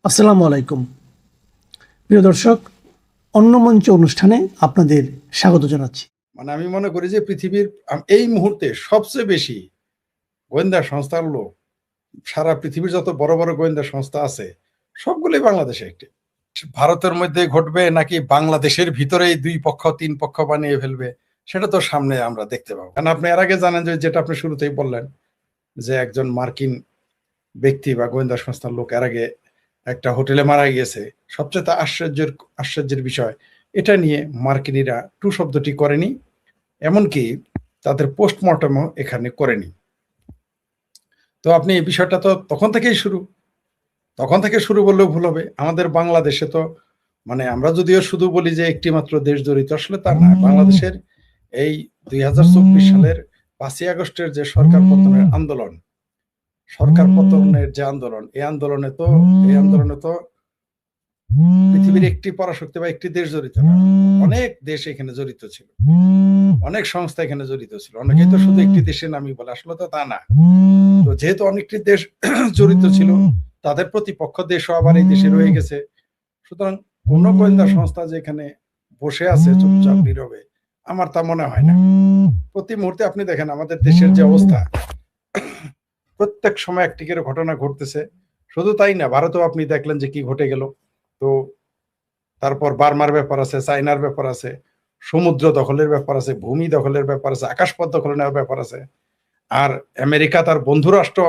আসসালামু আলাইকুম প্রিয় দর্শক, অন্য মঞ্চ অনুষ্ঠানে আপনাদের স্বাগত জানাচ্ছি। আমি মনে করি যে পৃথিবীর এই মুহূর্তে সবচেয়ে বেশি গোয়েন্দা সংস্থার লোক, সারা পৃথিবীর যত বড় বড় গোয়েন্দা সংস্থা আছে সবগুলোই বাংলাদেশে একটি। ভারতের মধ্যে ঘটবে নাকি বাংলাদেশের ভিতরেই দুই পক্ষ তিন পক্ষ বানিয়ে ফেলবে, সেটা তো সামনে আমরা দেখতে পাবো। কারণ আপনি এর আগে জানেন যে, যেটা আপনি শুরুতেই বললেন, যে একজন মার্কিন ব্যক্তি বা গোয়েন্দা সংস্থার লোক এর আগে একটা হোটেলে মারা গিয়েছে। সবচেয়ে আশ্চর্যের বিষয়, এটা নিয়ে মার্কিনীরা টু শব্দটি করেনি, এমনকি তাদের পোস্টমর্টমও এখানে করেনি। তো আপনি এই বিষয়টা তো তখন থেকে শুরু বললেও ভুল হবে। আমাদের বাংলাদেশে তো আমরা যদিও শুধু বলি যে একটি মাত্র দেশ জড়িত, আসলে তা না। বাংলাদেশের এই 2024 সালের 5ই আগস্টের যে সরকার পতনের আন্দোলন, এই আন্দোলনে তো পৃথিবীর একটি পরাশক্তি বা একটি দেশ জড়িত না, অনেক দেশ এখানে জড়িত ছিল, অনেক সংস্থা এখানে জড়িত ছিল। অনেকেই তো শুধু একটি দেশের নামই বলে, আসলে তো তা না। তো যেহেতু অনেকটি দেশ জড়িত ছিল, তাদের প্রতিপক্ষ দেশও আবার এই দেশে রয়ে গেছে। সুতরাং কোন গোয়েন্দা সংস্থা যে এখানে বসে আছে চুপচাপ নীরবে, আমার তা মনে হয় না। প্রতি মুহূর্তে আপনি দেখেন আমাদের দেশের যে অবস্থা, প্রত্যেক সময় একটি করে ঘটনা ঘটতেছে। শুধু তাই না, ভারতেও আপনি দেখলেন যে কি ঘটে গেল। তো তারপর বার্মার ব্যাপার আছে, চায়নার ব্যাপার আছে, সমুদ্র দখলের ব্যাপার আছে, ভূমি দখলের ব্যাপার আছে, আকাশপথ দখলে নেওয়ার ব্যাপার আছে। আর আমেরিকা তার বন্ধু রাষ্ট্র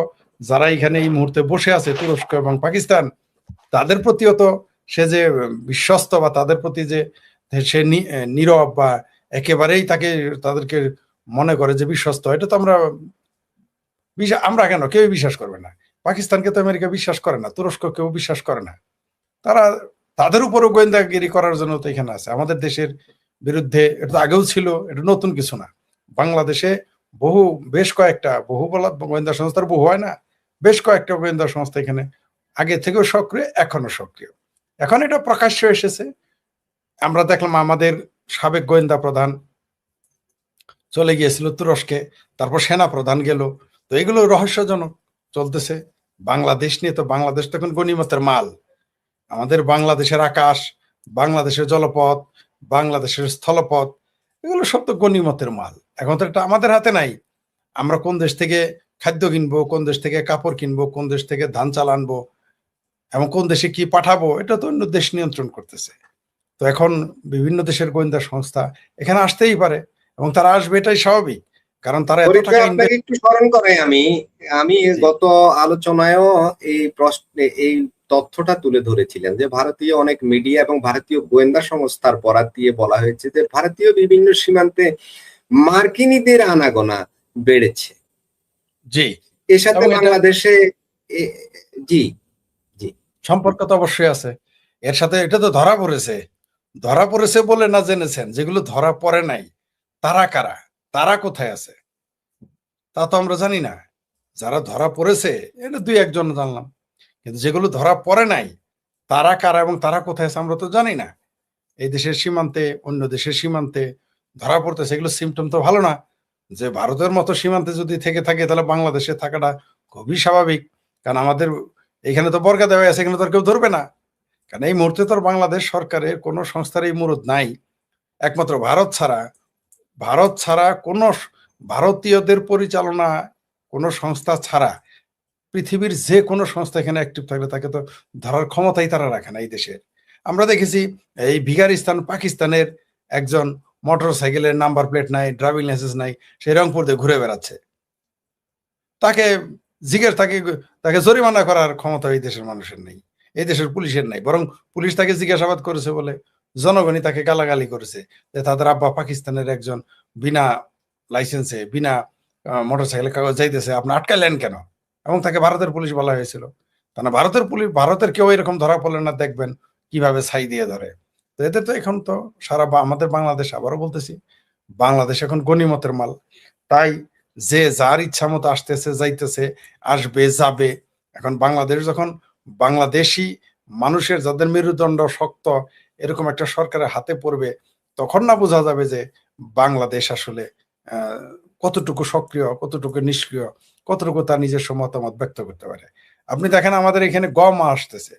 যারা এখানে এই মুহূর্তে বসে আছে, তুরস্ক এবং পাকিস্তান, তাদের প্রতিও তো সে যে বিশ্বস্ত, বা তাদের প্রতি যে সে নীরব বা একেবারেই তাদেরকে মনে করে যে বিশ্বস্ত, এটা তো আমরা কেন, কেউ বিশ্বাস করবে না। পাকিস্তানকে তো আমেরিকা বিশ্বাস করে না, তুরস্ক কেউ বিশ্বাস করে না। তারা তাদের উপরও গোয়েন্দাগিরি করার জন্য তো এখানে আছে। আমাদের দেশের বিরুদ্ধে এটা তো আগেও ছিল, এটা নতুন কিছু না। বাংলাদেশে বেশ কয়েকটা বলা গোয়েন্দা সংস্থার বহু হয় না, বেশ কয়েকটা গোয়েন্দা সংস্থা এখানে আগে থেকেও সক্রিয়, এখনো সক্রিয়। এখন এটা প্রকাশ্য এসেছে। আমরা দেখলাম আমাদের সাবেক গোয়েন্দা প্রধান চলে গিয়েছিল তুরস্কে, তারপর সেনা প্রধান গেল। তো এগুলো রহস্যজনক চলতেছে। বাংলাদেশ নিয়ে তো, বাংলাদেশ তো এখন গণিমতের মাল। আমাদের বাংলাদেশের আকাশ, বাংলাদেশের জলপথ, বাংলাদেশের স্থলপথ, এগুলো সব তো গণিমতের মাল। এখন তো এটা আমাদের হাতে নাই। আমরা কোন দেশ থেকে খাদ্য কিনবো, কোন দেশ থেকে কাপড় কিনবো, কোন দেশ থেকে ধান চাল আনবো, এবং কোন দেশে কি পাঠাবো, এটা তো অন্য দেশ নিয়ন্ত্রণ করতেছে। তো এখন বিভিন্ন দেশের গোয়েন্দা সংস্থা এখানে আসতেই পারে, এবং তারা আসবে, এটাই স্বাভাবিক। কারণ তারা এত টাকা আপনাকে একটু স্মরণ করাই, আমি গত আলোচনায়ও এই তথ্যটা তুলে ধরেছিলেন যে ভারতীয় অনেক মিডিয়া এবং ভারতীয় গোয়েন্দা সংস্থার বরাত দিয়ে বলা হয়েছে যে ভারতীয় বিভিন্ন সীমান্তে মার্কিনীদের আনাগোনা বেড়েছে। জি, এর সাথে বাংলাদেশে জি জি সম্পর্ক তো অবশ্যই আছে এর সাথে। এটা তো ধরা পড়েছে বলে না জেনেছেন, যেগুলো ধরা পড়ে নাই তারা কারা, তারা কোথায় আছে তা তো আমরা জানি না। যারা ধরা পড়েছে এটা দুই একজন জানলাম, কিন্তু যেগুলো ধরা পড়ে নাই তারা কারা এবং তারা কোথায় আছে আমরা তো জানি না। এই দেশের সীমান্তে, অন্য দেশের সীমান্তে ধরা পড়তেছে, এগুলো সিমটম তো ভালো না। যে ভারতের মতো সীমান্তে যদি থেকে থাকে, তাহলে বাংলাদেশে থাকাটা খুবই স্বাভাবিক। কারণ আমাদের এখানে তো বর্গা দেওয়া আছে, এখানে তো কেউ ধরবে না। কারণ এই মুহূর্তে তো বাংলাদেশ সরকারের কোনো সংস্থার এই মুরুদ নাই, একমাত্র ভারত ছাড়া কোনো ভারতীয়দের পরিচালনা কোনো সংস্থা ছাড়া পৃথিবীর যে কোনো সংস্থা এখানে অ্যাক্টিভ থাকলে তাকে তো ধরার ক্ষমতাই তারা রাখে না এই দেশের। আমরা দেখেছি এই বিগারিস্তান পাকিস্তানের একজন মোটর সাইকেলের নাম্বার প্লেট নাই, ড্রাইভিং লাইসেন্স নাই, সে রংপুর দিয়ে ঘুরে বেড়াচ্ছে। তাকে তাকে জরিমানা করার ক্ষমতা এই দেশের মানুষের নেই, এই দেশের পুলিশের নাই। বরং পুলিশ তাকে জিজ্ঞাসাবাদ করেছে বলে জনগণই তাকে গালাগালি করেছে যে তাদের আব্বা পাকিস্তানের একজন বিনা লাইসেন্সে, বিনা মোটরসাইকেলের কাগজ যাইতেছে, আপনি আটকালেন কেন? এবং তাকে ভারতের পুলিশ বলা হয়েছিল। তাহলে ভারতের কেউ এরকম ধরা পড়লে না, দেখবেন কিভাবে ছাই দিয়ে ধরে। তো এতে তো এখন তো আমাদের বাংলাদেশ, আবারও বলতেছি, বাংলাদেশ এখন গণিমতের মাল। তাই যে যার ইচ্ছা মতো আসতেছে, যাইতেছে, আসবে, যাবে। এখন বাংলাদেশ যখন বাংলাদেশি মানুষের, যাদের মেরুদণ্ড শক্ত, এরকম একটা সরকারের হাতে পড়বে, তখন না বোঝা যাবে যে বাংলাদেশ আসলে কতটুকু সক্রিয়, কতটুকু নিষ্ক্রিয়, কতটুকু তার নিজস্ব মতামত ব্যক্ত করতে পারে। আপনি দেখেন আমাদের এখানে গম আসতেছে,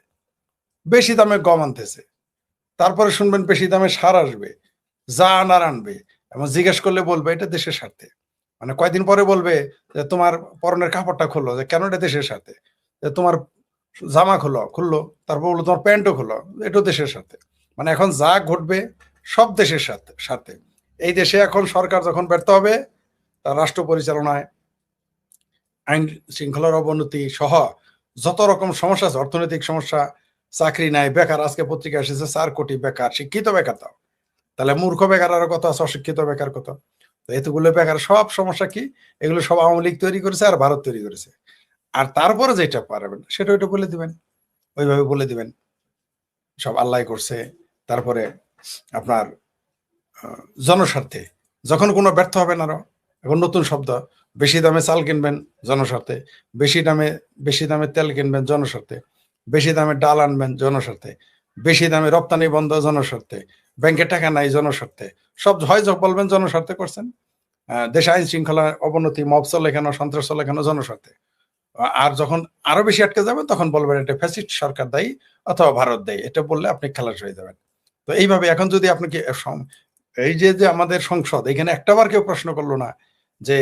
বেশি দামে গম আনতেছে, তারপরে শুনবেন বেশি দামে সার আসবে, যা আনার আনবে, এবং জিজ্ঞেস করলে বলবে এটা দেশের স্বার্থে। মানে কয়দিন পরে বলবে যে তোমার পরনের কাপড়টা খুললো, যে কেন এটা দেশের স্বার্থে, যে তোমার জামা খুললো, তারপর বললো তোমার প্যান্টও খুললো, এটাও দেশের স্বার্থে। মানে এখন যা ঘটবে সব দেশের স্বার্থে। এই দেশে এখন সরকার যখন ব্যর্থ হবে, তার রাষ্ট্র পরিচালনায় আইন শৃঙ্খলার অবনতি সহ যত রকম সমস্যা আছে, অর্থনৈতিক সমস্যা, চাকরি নাই, বেকার, আজকে পত্রিকা এসেছে 4 কোটি বেকার, শিক্ষিত বেকার তাও, তাহলে মূর্খ বেকার আরো কত আছে, অশিক্ষিত বেকার কত। তো এতগুলো বেকার, সব সমস্যা কি, এগুলো সব আওয়ামী লীগ তৈরি করেছে আর ভারত তৈরি করেছে। আর তারপরে যেটা পারবেন সেটা ওইটা বলে দিবেন, ওইভাবে বলে দিবেন সব আল্লাহ করছে। তারপরে আপনার জনস্বার্থে যখন কোনো ব্যর্থ হবেন, আরো এখন নতুন শব্দ, বেশি দামে চাল কিনবেন জনস্বার্থে, বেশি দামে তেল কিনবেন জনস্বার্থে, বেশি দামে ডাল আনবেন জনস্বার্থে, বেশি দামে রপ্তানি বন্ধ জনস্বার্থে, ব্যাংকে টাকা নাই জনস্বার্থে, সব হয় বলবেন জনস্বার্থে করছেন। দেশে আইন শৃঙ্খলা অবনতি, মব চলে কেন, সন্ত্রাস চলে কেন, জনস্বার্থে। আর যখন আরো বেশি আটকে যাবেন তখন বলবেন এটা ফ্যাসিস্ট সরকার দায়ী অথবা ভারত দায়ী, এটা বললে আপনি খালাস হয়ে যাবেন। তো এইভাবে এখন যদি আপনি কি এই যে আমাদের সংসদ, এখানে একটাবার কেউ প্রশ্ন করলো না যে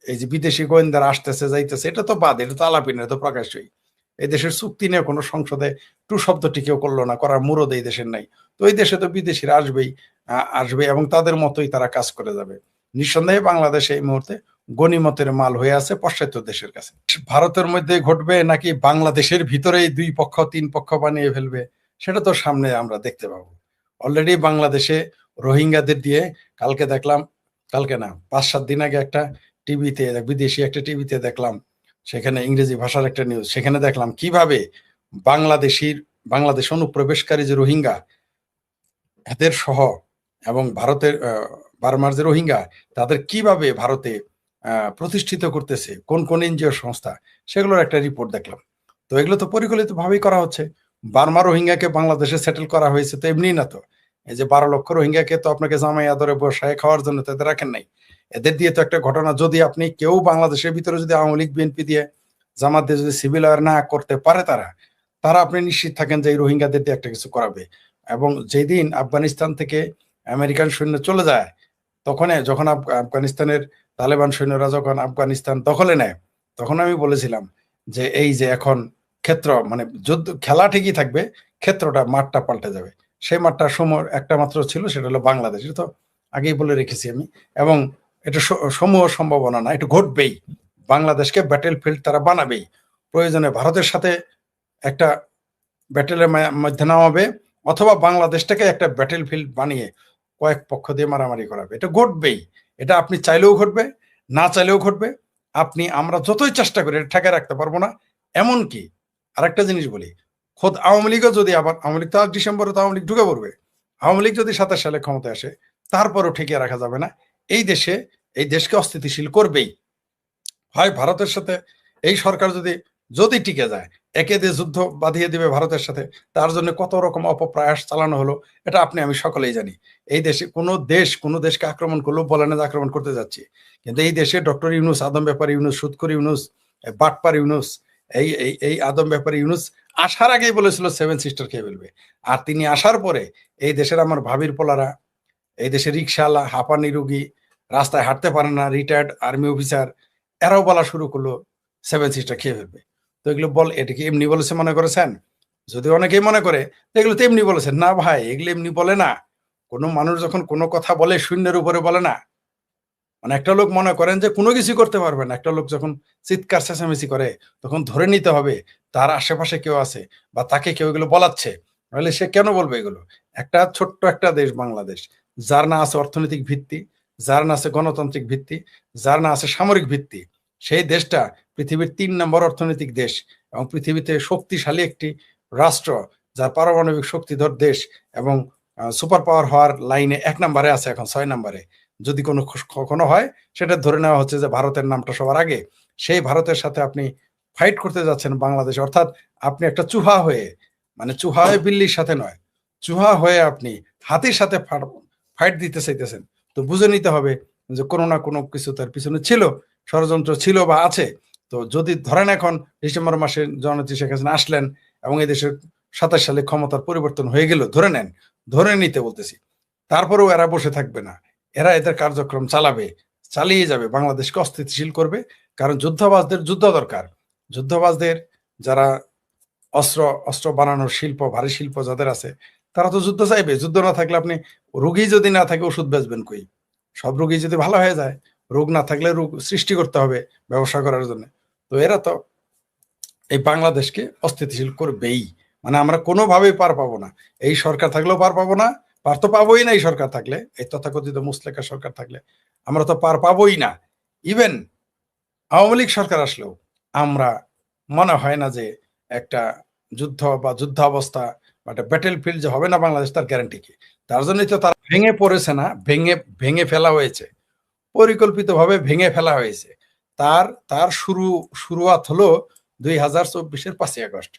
এই যে বিদেশি গোয়েন্দারা আসতেছে যাইতেছে, এটা তো বাদ, এটা তো আলাপিন, এটা তো প্রকাশ্যই। এই দেশের চুক্তি নিয়ে কোনো সংসদে টু শব্দটি কেউ করলো না, করার মুরদ এই দেশের নাই। তো এই দেশে তো বিদেশিরা আসবে এবং তাদের মতোই তারা কাজ করে যাবে। নিঃসন্দেহে বাংলাদেশ এই মুহূর্তে গনিমতের মাল হয়ে আছে পাশ্চাত্য দেশের কাছে। ভারতের মধ্যে ঘটবে নাকি বাংলাদেশের ভিতরেই 2 পক্ষ 3 পক্ষ বানিয়ে ফেলবে, সেটা তো সামনে আমরা দেখতে পাবো। অলরেডি বাংলাদেশে রোহিঙ্গাদের দিয়ে কালকে না 5-7 দিন আগে একটা টিভিতে, বিদেশি একটা টিভিতে দেখলাম, সেখানে ইংরেজি ভাষার একটা নিউজ, সেখানে দেখলাম কিভাবে বাংলাদেশ অনুপ্রবেশকারী যে রোহিঙ্গা এদের সহ এবং ভারতের বার্মার যে রোহিঙ্গা, তাদের কিভাবে ভারতে প্রতিষ্ঠিত করতেছে কোন কোন এনজিও সংস্থা, সেগুলোর একটা রিপোর্ট দেখলাম। তো এগুলো তো পরিকল্পিত ভাবেই করা হচ্ছে। বার্মা রোহিঙ্গাকে বাংলাদেশে সেটেল করা হয়েছে তো এমনি না তো। এই যে 12 লক্ষ রোহিঙ্গাকে তো আপনাকে জামাই আদরে বসায় খাওয়ার জন্য তাদের রাখেন নাই। এদের দিয়ে তো একটা ঘটনা, যদি আপনি কেউ বাংলাদেশের ভিতরে যদি আওয়ামী লীগ বিএনপি দিয়ে জামাত দিয়ে যদি সিভিল ওয়ার না করতে পারে, তারা আপনি নিশ্চিত থাকেন যে এই রোহিঙ্গাদের দিয়ে একটা কিছু করাবে। এবং যেদিন আফগানিস্তান থেকে আমেরিকান সৈন্য চলে যায়, যখন আফগানিস্তানের তালেবান সৈন্যরা যখন আফগানিস্তান দখলে নেয়, তখন আমি বলেছিলাম যে এই যে এখন ক্ষেত্র, মানে যুদ্ধ খেলা ঠিকই থাকবে, মাঠটা পাল্টে যাবে। সেই মাঠটা সময় একটা মাত্র ছিল, সেটা হলো বাংলাদেশ। এটা তো আগেই বলে রেখেছি আমি। এবং এটা সমূহ সম্ভাবনা না, এটা ঘটবেই। বাংলাদেশকে ব্যাটেল ফিল্ড তারা বানাবেই। প্রয়োজনে ভারতের সাথে একটা ব্যাটেলের মধ্যে নামাবে, অথবা বাংলাদেশটাকে একটা ব্যাটেল ফিল্ড বানিয়ে কয়েক পক্ষ দিয়ে মারামারি করাবে। এটা ঘটবেই। এটা আপনি চাইলেও ঘটবে, না চাইলেও ঘটবে। আমরা যতই চেষ্টা করি এটা ঠেকে রাখতে পারবো না। এমনকি আরেকটা জিনিস বলি, খোদ আওয়ামী লীগও যদি আওয়ামী লীগ তো ডিসেম্বরে তো আওয়ামী লীগ ঢুকে পড়বে। আওয়ামী লীগ যদি 27 সালে ক্ষমতায় আসে, তারপরও ঠেকিয়ে রাখা যাবে না। এই দেশকে অস্থিতিশীল করবেই। হয় ভারতের সাথে এই সরকার যদি টিকে যায়, একে দিয়ে যুদ্ধ বাঁধিয়ে দিবে ভারতের সাথে, তার জন্য কত রকম অপপ্রয়াস চালানো হলো, এটা আমি সকলেই জানি। এই দেশে কোনো দেশকে আক্রমণ করলেও বলে না যে আক্রমণ করতে যাচ্ছি, কিন্তু এই দেশে ডক্টর ইউনূস, আদম ব্যাপারী ইউনূস, সুৎখোর ইউনূস, বাটপার ইউনূস, এই আদম ব্যাপারী ইউনূস আসার আগেই বলেছিল 7 সিস্টার খেয়ে ফেলবে। আর তিনি আসার পরে এই দেশের আমার ভাবির পোলারা, এই দেশের রিক্সাওয়ালা, হাঁপানি রোগী, রাস্তায় হাঁটতে পারে না, রিটায়ার্ড আর্মি অফিসার, এরাও বলা শুরু করলো 7 সিস্টার খেয়ে ফেলবে। তো এগুলো এটা কি এমনি বলেছে মনে করেছেন? যদি অনেকেই মনে করে এগুলো তো এমনি বলেছেন, না ভাই, এগুলো এমনি বলে না। কোনো মানুষ যখন কোনো কথা বলে শূন্যের উপরে বলে না। মানে একটা লোক মনে করেন যে কোনো কিছু করতে পারবে না, একটা লোক যখন চিৎকার চেঁচামেচি করে, তখন ধরে নিতে হবে তার আশেপাশে কেউ আছে বা তাকে কেউ এগুলো বলাচ্ছে, নাহলে সে কেন বলবে এগুলো। ছোট্ট একটা দেশ বাংলাদেশ, যার না আছে অর্থনৈতিক ভিত্তি, যার না আছে গণতান্ত্রিক ভিত্তি, যার না আছে সামরিক ভিত্তি, সেই দেশটা পৃথিবীর 3 নম্বর অর্থনৈতিক দেশ এবং পৃথিবীতে শক্তিশালী একটি রাষ্ট্র, যার পারমাণবিক শক্তিধর দেশ এবং সুপার পাওয়ার হওয়ার লাইনে 1 নম্বরে আছে, এখন 6 নম্বরে। যদি কখনো হয়, সেটা ধরে নেওয়া হচ্ছে যে ভারতের নামটা সবার আগে। সেই ভারতের সাথে আপনি ফাইট করতে যাচ্ছেন বাংলাদেশ, অর্থাৎ আপনি একটা চুহা হয়ে, মানে চুহা হয়ে বিল্লির সাথে নয়, চুহা হয়ে আপনি হাতির সাথে ফাইট দিতে চাইতেছেন। তো বুঝে নিতে হবে যে কোনো না কোনো কিছু তার পিছনে ছিল, ষড়যন্ত্র ছিল বা আছে। তো যদি ধরেন এখন ডিসেম্বর মাসে জননেত্রী শেখ হাসিনা আসলেন এবং এই দেশের 27 সালে ক্ষমতার পরিবর্তন হয়ে গেল, ধরে নেন, ধরে নিতে বলতেছি, তারপরেও এরা বসে থাকবে না। এরা এদের কার্যক্রম চালাবে, চালিয়ে যাবে, বাংলাদেশকে অস্থিতিশীল করবে। কারণ যুদ্ধবাজদের যুদ্ধ দরকার। যুদ্ধবাজদের যারা অস্ত্র অস্ত্র বানানোর শিল্প, ভারী শিল্প যাদের আছে, তারা তো যুদ্ধ চাইবে। যুদ্ধ না থাকলে আপনি, রোগী যদি না থাকে ওষুধ বেচবেন কই? সব রোগী যদি ভালো হয়ে যায়, রোগ না থাকলে রোগ সৃষ্টি করতে হবে ব্যবসা করার জন্য। তো এরা তো এই বাংলাদেশকে অস্থিতিশীল করবেই। মানে আমরা কোনোভাবেই পার পাবো না। এই সরকার থাকলেও পার পাবো না, পার তো পাবোই না। এই সরকার থাকলে, এই তথাকথিত মুসলেকা সরকার থাকলে আমরা তো পার পাবোই না। ইভেন আওয়ামী লীগ সরকার আসলেও আমরা, মনে হয় না যে একটা যুদ্ধ বা যুদ্ধাবস্থা বা একটা ব্যাটেল ফিল্ড যে হবে না বাংলাদেশ, তার গ্যারান্টি কি? তার জন্যই তো তারা ভেঙে পড়েছে না, ভেঙে ভেঙে ফেলা হয়েছে, পরিকল্পিতভাবে ভেঙে ফেলা হয়েছে। তার তার শুরুয়াত হলো 2024-এর 5ই আগস্ট।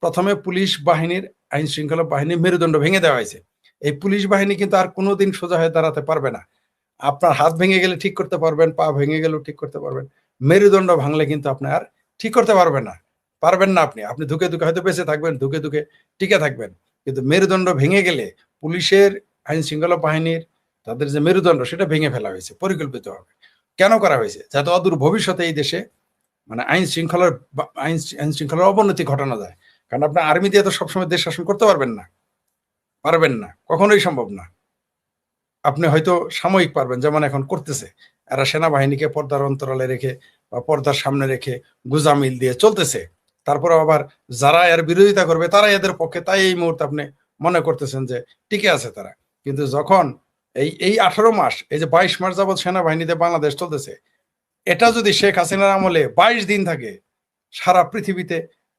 প্রথমে পুলিশ বাহিনীর, আইন শৃঙ্খলা বাহিনীর মেরুদণ্ড ভেঙে দেওয়া হয়েছে। এই পুলিশ বাহিনী কিন্তু আর কোনোদিন সোজা হয়ে দাঁড়াতে পারবে না। আপনার হাত ভেঙে গেলে ঠিক করতে পারবেন, পা ভেঙে গেলেও ঠিক করতে পারবেন, মেরুদণ্ড ভাঙলে কিন্তু আপনি আর ঠিক করতে পারবেন না। পারবেন না আপনি। আপনি ধুকে ধুকে হয়তো বেঁচে থাকবেন, ধুকে ধুকে টিকে থাকবেন, কিন্তু মেরুদণ্ড ভেঙে গেলে পুলিশের, আইন শৃঙ্খলা বাহিনীর তাদের যে মেরুদণ্ড, সেটা ভেঙে ফেলা হয়েছে পরিকল্পিতভাবে। কেন করা হয়েছে? যাতে অদূর ভবিষ্যতে এই দেশে মানে আইন শৃঙ্খলার অবনতি ঘটানো যায়। কারণ আপনি আর্মি দিয়ে তো সবসময় দেশ শাসন করতে পারবেন না, পারবেন না, কখনোই সম্ভব না। আপনি হয়তো সাময়িক পারবেন, যেমন এখন করতেছে। এরা সেনাবাহিনীকে পর্দার অন্তরালে রেখে বা পর্দার সামনে রেখে গুজামিল দিয়ে চলতেছে। তারপরে আবার যারা এর বিরোধিতা করবে তারা এদের পক্ষে, তাই এই মুহূর্তে আপনি মনে করতেছেন যে টিকে আছে তারা। কিন্তু যখন এই 18 মাস, এই যে 22 মাস যাবৎ সেনাবাহিনীতে বাংলাদেশ চলতেছে, এটা যদি শেখ হাসিনার আমলে 22 দিন থাকে, সারা পৃথিবীতে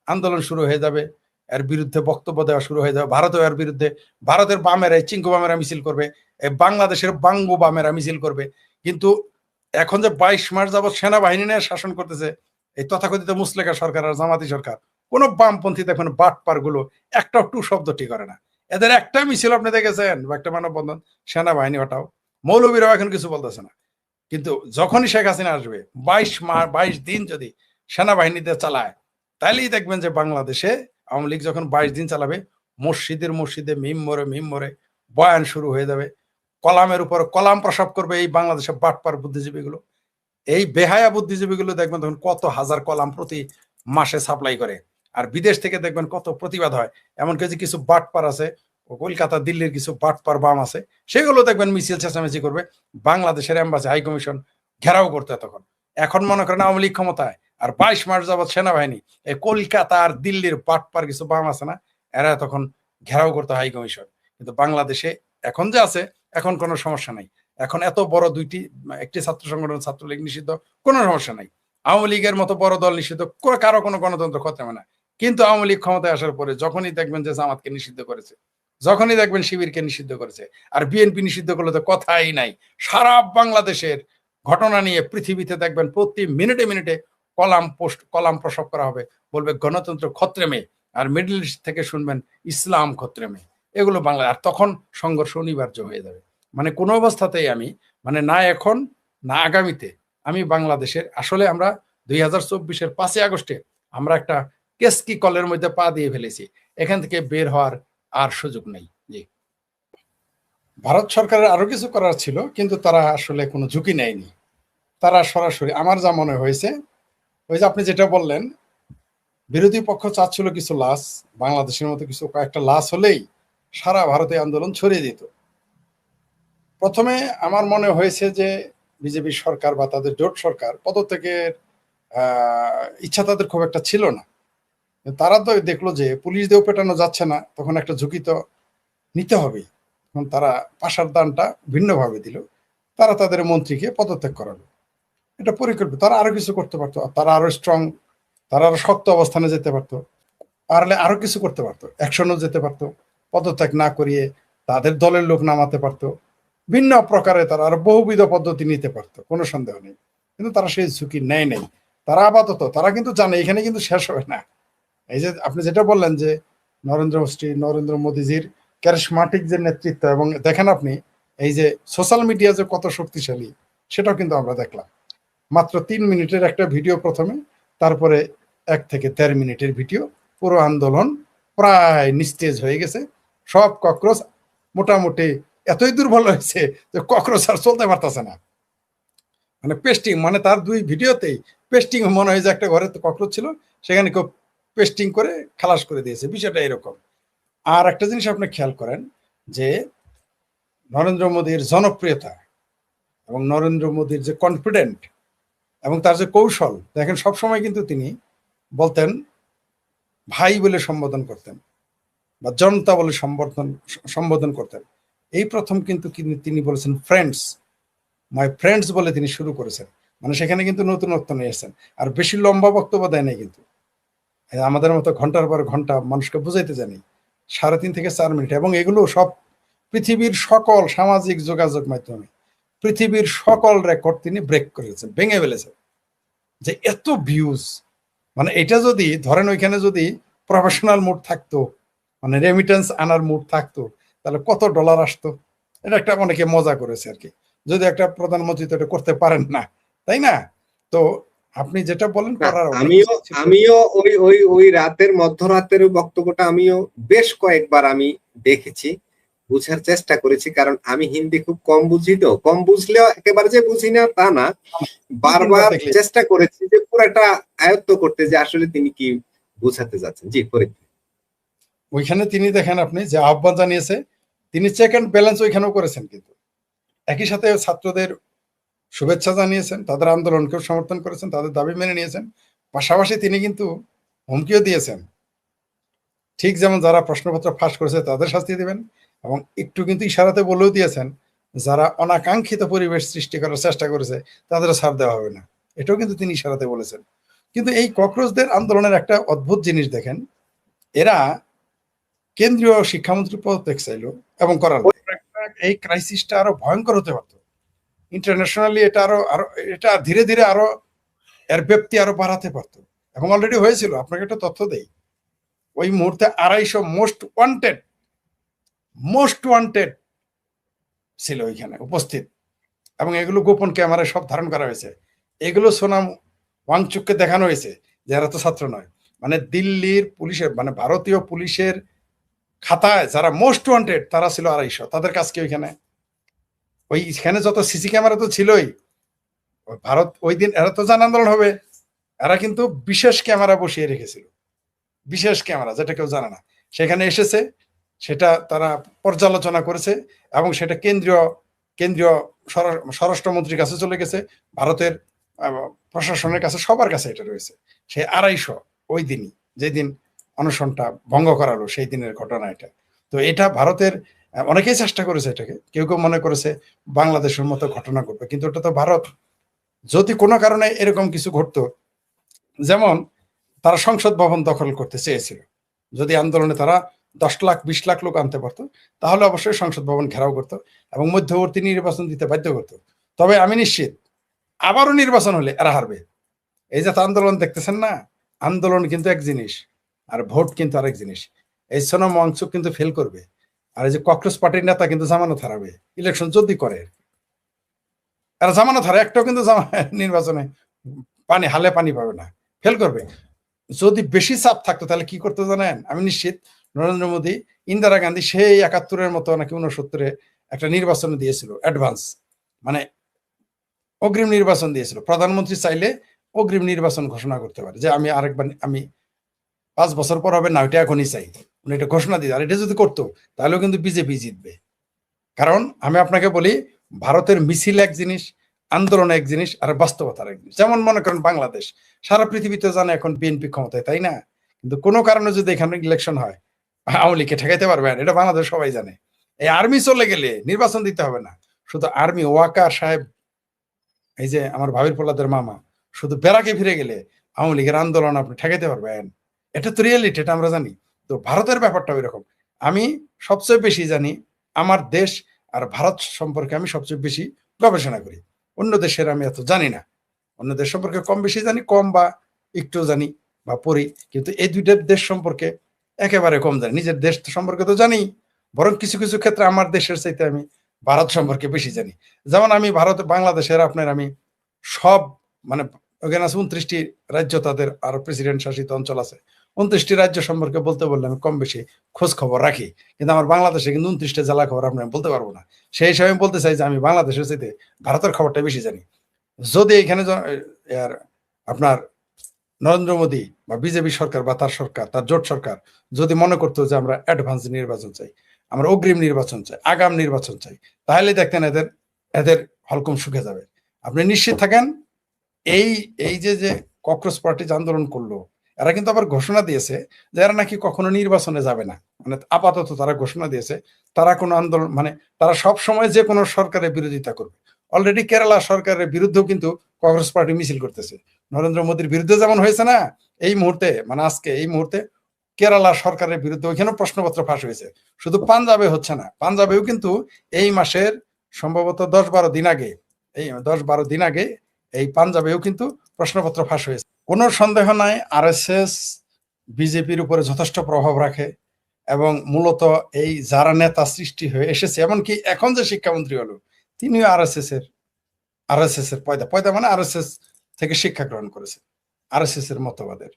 আন্দোলন শুরু হয়ে যাবে, এর বিরুদ্ধে বক্তব্য দেওয়া শুরু হয়ে যাবে। ভারতেও এর বিরুদ্ধে, ভারতের বামেরা, চিঙ্কু বামেরা মিছিল করবে, বাংলাদেশের বাঙ্গু বামেরা মিছিল করবে। কিন্তু এখন যে 22 মাস যাবৎ সেনাবাহিনী নিয়ে শাসন করতেছে এই তথাকথিত মুসলেকা সরকার আর জামাতি সরকার, কোন বামপন্থী দেখুন বাটপার গুলো একটা টু শব্দ ঠিক করে না। এদের একটা মিছিল আপনি দেখেছেন বা একটা মানববন্ধন? সেনাবাহিনী হটাও, মৌলবীরাও এখন কিছু বলতেছে না। কিন্তু যখনই শেখ হাসিনা আসবে, 22 দিন যদি সেনাবাহিনীতে চালায়, তাইলেই দেখবেন যে বাংলাদেশে আওয়ামী লীগ যখন 22 দিন চালাবে, মসজিদে মিম্বরে বয়ান শুরু হয়ে যাবে, কলামের উপর কলাম প্রসব করবে এই বাংলাদেশের বাটপার বুদ্ধিজীবীগুলো। এই বেহায়া বুদ্ধিজীবীগুলো দেখবেন তখন কত হাজার কলাম প্রতি মাসে সাপ্লাই করে। আর বিদেশ থেকে দেখবেন কত প্রতিবাদ হয়। এমনকি যে কিছু বাটপার আছে, কলকাতা দিল্লির কিছু বাটপার বাম আছে, সেগুলো দেখবেন মিছিল চেঁচামেচি করবে, বাংলাদেশের এম্বাসি, হাই কমিশন ঘেরাও করতে। তখন এখন মনে করেন আওয়ামী লীগ ক্ষমতায়, আর 22 মাস যাবৎ সেনাবাহিনী, এই কলকাতা আর দিল্লির বাটপার কিছু বাম আছে না, এরা তখন ঘেরাও করতে হাই কমিশন। কিন্তু বাংলাদেশে এখন যে আছে, এখন কোনো সমস্যা নাই। এখন এত বড় একটি ছাত্র সংগঠন, ছাত্রলীগ নিষিদ্ধ, কোনো সমস্যা নাই। আওয়ামী লীগের মতো বড় দল নিষিদ্ধ, কারো কোনো গণতন্ত্র খতমে না। কিন্তু আওয়ামী লীগ ক্ষমতায় আসার পরে যখনই দেখবেন যে জামাতকে নিষিদ্ধ করেছে, যখনই দেখবেন শিবিরকে নিষিদ্ধ করেছে, আর বিএনপি নিষিদ্ধ করলে তো কথাই নাই। সারা বাংলাদেশের ঘটনা নিয়ে পৃথিবীতে দেখবেন প্রতি মিনিটে কলাম প্রসব করা হবে, বলবে গণতন্ত্র খত্রেমে, আর মিডল ইস্ট থেকে শুনবেন ইসলাম খত্রেমে। এগুলো বাংলা, আর তখন সংঘর্ষ অনিবার্য হয়ে যাবে। মানে কোনো অবস্থাতেই আমি, মানে না এখন না আগামীতে, আমি বাংলাদেশের, আসলে আমরা 2024-এর 5ই আগস্টে আমরা একটা কেসকি কলের মধ্যে পা দিয়ে ফেলেছি। এখান থেকে বের হওয়ার আর সুযোগ নেই। জি, ভারত সরকারের আরো কিছু করার ছিল, কিন্তু তারা আসলে কোনো ঝুঁকি নেয়নি। তারা সরাসরি, আমার যা মনে হয়েছে, ওই যে আপনি যেটা বললেন, বিরোধী পক্ষ চাচ্ছিল কিছু লাশ, বাংলাদেশের মতো কিছু কয়েকটা লাশ হলেই সারা ভারতে আন্দোলন ছড়িয়ে দিত। প্রথমে আমার মনে হয়েছে যে বিজেপি সরকার বা তাদের জোট সরকার পদত্যাগের ইচ্ছা তাদের খুব একটা ছিল না। তারা তো দেখলো যে পুলিশ দিয়েও পেটানো যাচ্ছে না, তখন একটা ঝুঁকি তো নিতে হবে। তখন তারা পাশার দানটা ভিন্নভাবে দিল, তারা তাদের মন্ত্রীকে পদত্যাগ করালো। এটা পরিকল্পিত। তারা আরো কিছু করতে পারতো, তারা আরো স্ট্রং, তারা আরো শক্ত অবস্থানে যেতে পারতো, পারলে আরো কিছু করতে পারতো, অ্যাকশনও যেতে পারতো, পদত্যাগ না করিয়ে তাদের দলের লোক নামাতে পারতো, ভিন্ন প্রকারে তারা আরো বহুবিধ পদ্ধতি নিতে পারতো, কোনো সন্দেহ নেই। কিন্তু তারা সেই ঝুঁকি নেয় নাই। তারা আপাতত, তারা কিন্তু জানে এখানে কিন্তু শেষ হবে না। এই যে আপনি যেটা বললেন যে নরেন্দ্র মোদীজির ক্যারিশমাটিক যে নেতৃত্ব, এবং দেখেন আপনি এই যে সোশ্যাল মিডিয়া যে কত শক্তিশালী, সেটাও কিন্তু আমরা দেখলাম। মাত্র 3 মিনিটের একটা ভিডিও প্রথমে, তারপরে 1 থেকে 1.5 মিনিটের ভিডিও, পুরো আন্দোলন প্রায় নিস্তেজ হয়ে গেছে, সব ককরোচ মোটামুটি এতই দুর্বল হয়েছে যে ককরোচ আর চলতে পারতেছে না। মানে পেস্টিং, মানে তার 2 ভিডিওতেই পেস্টিং মনে হয় যে একটা ঘরে ককরোচ ছিল, সেখানে কেউ পেস্টিং করে খালাস করে দিয়েছে, বিষয়টা এরকম। আর একটা জিনিস আপনি খেয়াল করেন যে নরেন্দ্র মোদীর জনপ্রিয়তা এবং নরেন্দ্র মোদীর যে কনফিডেন্ট এবং তার যে কৌশল দেখেন, সবসময় কিন্তু তিনি বলতেন ভাই বলে সম্বোধন করতেন বা জনতা বলে সম্বোধন করতেন। এই প্রথম কিন্তু তিনি বলেছেন ফ্রেন্ডস, মাই ফ্রেন্ডস বলে তিনি শুরু করেছেন। মানে সেখানে কিন্তু নতুনত্ব নিয়ে এসেছেন। আর বেশি লম্বা বক্তব্য দেয় নাই কিন্তু, আমাদের মতো ঘন্টার পর ঘন্টা মানুষকে বুঝাইতে জানি, 3.5 থেকে 4 মিনিট। এবং এগুলো সব পৃথিবীর সকল সামাজিক যোগাযোগ মাধ্যমে পৃথিবীর সকল রেকর্ড তিনি ব্রেক করেছেন, ভেঙে ফেলেছেন। যে এত ভিউজ, মানে এটা যদি ধরেন ওইখানে যদি প্রফেশনাল মুড থাকতো, মানে রেমিটেন্স আনার মুড থাকতো, তাহলে কত ডলার আসতো। এটা একটা অনেকে মজা করেছে আর কি, যদি একটা প্রধানমন্ত্রী তো এটা করতে পারেন না, তাই না? তো আপনি যেটা বলেন করার আমিও ওই ওই ওই রাতের মধ্যরাতের বক্তব্যটা আমিও বেশ কয়েকবার আমি দেখেছি, বুঝার চেষ্টা করেছি, কারণ আমি হিন্দি খুব কম বুঝি, তো কম বুঝলেও একেবারে যে বুঝি না তা না, বারবার চেষ্টা করেছি যে পুরোটা আয়ত্ত করতে, যে আসলে তিনি কি বুঝাতে যাচ্ছেন। জি, করে ওইখানে তিনি দেখেন আপনি যে আহ্বান জানিয়েছে, তিনি চেক অ্যান্ড ব্যালেন্স ওইখানেও করেছেন, কিন্তু একই সাথে ছাত্রদের শুভেচ্ছা জানিয়েছেন, তাদের আন্দোলনকেও সমর্থন করেছেন, তাদের দাবি মেনে নিয়েছেন। পাশাপাশি তিনি কিন্তু হুমকিও দিয়েছেন, ঠিক যেমন যারা প্রশ্নপত্র ফাঁস করেছে তাদের শাস্তি দিবেন, এবং একটু কিন্তু ইশারাতে বলেও দিয়েছেন যারা অনাকাঙ্ক্ষিত পরিবেশ সৃষ্টি করার চেষ্টা করেছে তাদেরও ছাড় দেওয়া হবে না, এটাও কিন্তু তিনি ইশারাতে বলেছেন। কিন্তু এই ককরোচদের আন্দোলনের একটা অদ্ভুত জিনিস দেখেন, এরা কেন্দ্রীয় শিক্ষামন্ত্রী পদত্যাগ চাইল এবং করার, এই ক্রাইসিসটা আরো ভয়ঙ্কর হতে পারত ইন্টারন্যাশনালি, এটা আরো আরো এটা ধীরে ধীরে আরো এর ব্যাপ্তি আরো বাড়াতে পারত, এবং অলরেডি হয়েছিল। আপনাকে একটা তথ্য দেই, ওই মুহূর্তে 250 মোস্ট ওয়ান্টেড ছিল ওইখানে উপস্থিত, এবং এগুলো গোপন ক্যামেরায় সব ধারণ করা হয়েছে। এগুলো সোনাম ওয়াংচুককে দেখানো হয়েছে যে এরা তো ছাত্র নয়। মানে দিল্লির পুলিশের, মানে ভারতীয় পুলিশের খাতায় যারা মোস্ট ওয়ান্টেড তারা ছিল 250। তাদের কাজ কি ওইখানে? ওইখানে যত সিসি ক্যামেরা তো ছিলই। ভারত ওই দিন এরা তো জান আন্দোলন হবে, এরা কিন্তু বিশেষ ক্যামেরা বসিয়ে রেখেছিল, বিশেষ ক্যামেরা, যেটা কেউ জানে না। সেখানে এসেছে, সেটা তারা পর্যালোচনা করেছে, এবং সেটা কেন্দ্রীয় স্বরাষ্ট্রমন্ত্রীর কাছে চলে গেছে, ভারতের প্রশাসনের কাছে, সবার কাছে এটা রয়েছে। সেই 250 ওই দিনই, যেদিন অনশনটা ভঙ্গ করালো, সেই দিনের ঘটনা এটা। তো এটা ভারতের অনেকেই চেষ্টা করেছে এটাকে, কেউ কেউ মনে করেছে বাংলাদেশের মতো ঘটনা ঘটবে, কিন্তু ওটা তো ভারত। যদি কোনো কারণে এরকম কিছু ঘটতো, যেমন তারা সংসদ ভবন দখল করতে চেয়েছিল, যদি আন্দোলনে তারা 10 লাখ 20 লাখ লোক আনতে পারতো, তাহলে অবশ্যই সংসদ ভবন ঘেরাও করতো এবং মধ্যবর্তী নির্বাচন দিতে বাধ্য করতো। তবে আমি নিশ্চিত আবারও নির্বাচন হলে এরা হারবে। এই যে আন্দোলন দেখতেছেন না, আন্দোলন কিন্তু এক জিনিস আর ভোট কিন্তু আরেক জিনিস। এই সোনাম ওয়াংচুক কিন্তু ফেল করবে, আর এই যে ককরোচ পার্টির নেতা কিন্তু জামানত হারাবে ইলেকশন যদি করে। এরা জামানত হারে, একটাও কিন্তু নির্বাচনে হালে পানি পাবে না, ফেল করবে। যদি বেশি চাপ থাকতো তাহলে কি করতে জানেন? আমি নিশ্চিত নরেন্দ্র মোদী, ইন্দিরা গান্ধী সেই 71-এর মতো নাকি 69-এ একটা নির্বাচন দিয়েছিল অ্যাডভান্স, মানে অগ্রিম নির্বাচন দিয়েছিল। প্রধানমন্ত্রী চাইলে অগ্রিম নির্বাচন ঘোষণা করতে পারে যে আমি আরেকবার, আমি 5 বছর পর হবে না, ওইটা এখনই চাই, উনি এটা ঘোষণা দিতে। আর এটা যদি করতো তাহলেও কিন্তু বিজেপি জিতবে। কারণ আমি আপনাকে বলি, ভারতের মিছিল এক জিনিস, আন্দোলন এক জিনিস, আর বাস্তবতার এক জিনিস। যেমন মনে করেন বাংলাদেশ, সারা পৃথিবীতে জানে এখন বিএনপি ক্ষমতায়, তাই না? কিন্তু কোনো কারণে যদি এখানে ইলেকশন হয়, আওয়ামী লীগকে ঠেকাইতে পারবেন, এটা বাংলাদেশ সবাই জানে। এই আর্মি চলে গেলে নির্বাচন দিতে হবে না, শুধু আর্মি, ওয়াকার সাহেব, এই যে আমার ভাবির পোলাদের মামা, শুধু বেড়াকে ফিরে গেলে আওয়ামী লীগের আন্দোলন আপনি ঠেকাইতে পারবেন। এটা তো রিয়েলিটি, এটা আমরা জানি। তো ভারতের ব্যাপারটা ওই রকম। আমি সবচেয়ে বেশি জানি আমার দেশ আর ভারত সম্পর্কে, আমি সবচেয়ে বেশি গবেষণা করি। অন্য দেশের আমি এত জানি না, অন্য দেশ সম্পর্কে কম বেশি জানি, কম বা একটু জানি বা পড়ি, কিন্তু এই দুইটা দেশ সম্পর্কে একেবারে কম জানি। নিজের দেশ সম্পর্কে তো জানি, বরং কিছু কিছু ক্ষেত্রে আমার দেশের চাইতে আমি ভারত সম্পর্কে বেশি জানি। যেমন আমি ভারত, বাংলাদেশের আপনার আমি সব, মানে ওখানে আছে 29টি রাজ্য, তাদের আর প্রেসিডেন্ট শাসিত অঞ্চল আছে, 29টি রাজ্য সম্পর্কে বলতে বললে আমি কম বেশি খোঁজ খবর রাখি, কিন্তু আমার বাংলাদেশে কিন্তু 29টা জেলা খবর আপনার বলতে পারবো না। সেই হিসাবে আমি বলতে চাই যে আমি বাংলাদেশের চাইতে ভারতের খবরটা বেশি জানি। যদি এখানে আপনার নরেন্দ্র মোদী বা বিজেপি সরকার বা তার সরকার, তার জোট সরকার যদি মনে করতো যে আমরা অ্যাডভান্স নির্বাচন চাই, আমরা অগ্রিম নির্বাচন চাই, আগাম নির্বাচন চাই, তাহলে দেখতেন এদের এদের হলকম শুকে যাবে। আপনি নিশ্চিত থাকেন এই এই যে ককরোচ পার্টি যে আন্দোলন করলো, এরা কিন্তু আবার ঘোষণা দিয়েছে যে এরা নাকি কখনো নির্বাচনে যাবে না। মানে আপাতত তারা ঘোষণা দিয়েছে তারা কোনো আন্দোলন, মানে তারা সব সময় যে কোনো সরকারের বিরোধিতা করবে। অলরেডি কেরালা সরকারের বিরুদ্ধেও কিন্তু কংগ্রেস পার্টি মিছিল করতেছে। নরেন্দ্র মোদীর বিরুদ্ধে যেমন হয়েছে না এই মুহূর্তে, মানে আজকে এই মুহূর্তে কেরালা সরকারের বিরুদ্ধে ওইখানেও প্রশ্নপত্র ফাঁস হয়েছে। শুধু পাঞ্জাবে হচ্ছে না, পাঞ্জাবেও কিন্তু এই মাসের সম্ভবত 10-12 দিন আগে, এই 10-12 দিন আগে এই পাঞ্জাবেও কিন্তু প্রশ্নপত্র ফাঁস হয়েছে। কোনো সন্দেহ নাই আরএসএস বিজেপির উপরে যথেষ্ট প্রভাব রাখে এবং মূলত এই যারা নেতা সৃষ্টি হয়ে এসেছে, এমনকি এখন যে শিক্ষামন্ত্রী হলো তিনিও আরএসএস এর পয়দা মানে আরএসএস থেকে শিক্ষা গ্রহণ করেছে, আরএসএস এর মতবাদের।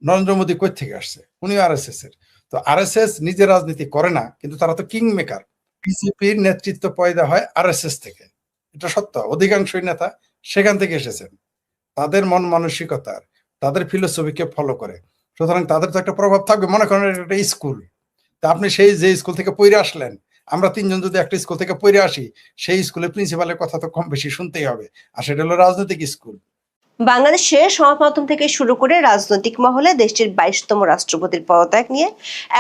নরেন্দ্র মোদী কই থেকে আসছে, উনিও আরএসএস এর। তো আরএসএস নিজে রাজনীতি করে না, কিন্তু তারা তো কিং মেকার। বিজেপির নেতৃত্ব পয়দা হয় আরএসএস থেকে, এটা সত্য। অধিকাংশই নেতা সেখান থেকে এসেছেন, তাদের মন মানসিকতার, তাদের ফিলোসফিকে ফলো করে। সুতরাং তাদের তো একটা প্রভাব থাকবে। মনে করেন এটা একটা স্কুল, তা আপনি সেই যে স্কুল থেকে পড়ে আসলেন, আমরা তিনজন যদি একটা স্কুল থেকে পড়ে আসি, সেই স্কুলের প্রিন্সিপালের কথা তো কম বেশি শুনতেই হবে, আর সেটা হলো রাজনৈতিক স্কুল। বাংলাদেশে সংবাদ মাধ্যম থেকে শুরু করে রাজনৈতিক মহলে দেশটির 22তম রাষ্ট্রপতির পদত্যাগ নিয়ে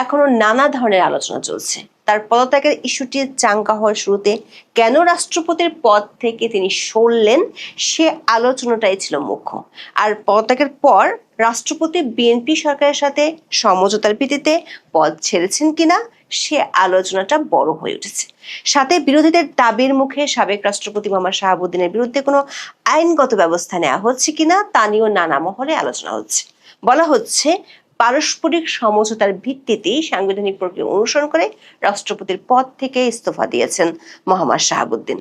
এখনো নানা ধরনের আলোচনা চলছে। তার পদত্যাগের ইস্যুটি চাঙ্গা হওয়ার শুরুতে কেন রাষ্ট্রপতির পদ থেকে তিনি সরলেন সে আলোচনাটাই ছিল মুখ্য। আর পদত্যাগের পর রাষ্ট্রপতি বিএনপি সরকারের সাথে সমঝোতার ভিত্তিতে পদ ছেড়েছেন কিনা সে আলোচনাটা বড় হয়ে উঠেছে। সাথে বিরোধীদের দাবির মুখে সাবেক রাষ্ট্রপতি মোহাম্মদ শাহাবুদ্দিনের বিরুদ্ধে কোনো আইনগত ব্যবস্থা নেওয়া হচ্ছে কিনা তা নিয়েও নানা মহলে আলোচনা হচ্ছে। বলা হচ্ছে পারস্পরিক সমঝোতার ভিত্তিতেই সাংবিধানিক প্রক্রিয়া অনুসরণ করে রাষ্ট্রপতির পদ থেকে ইস্তফা দিয়েছেন মোহাম্মদ শাহাবুদ্দিন।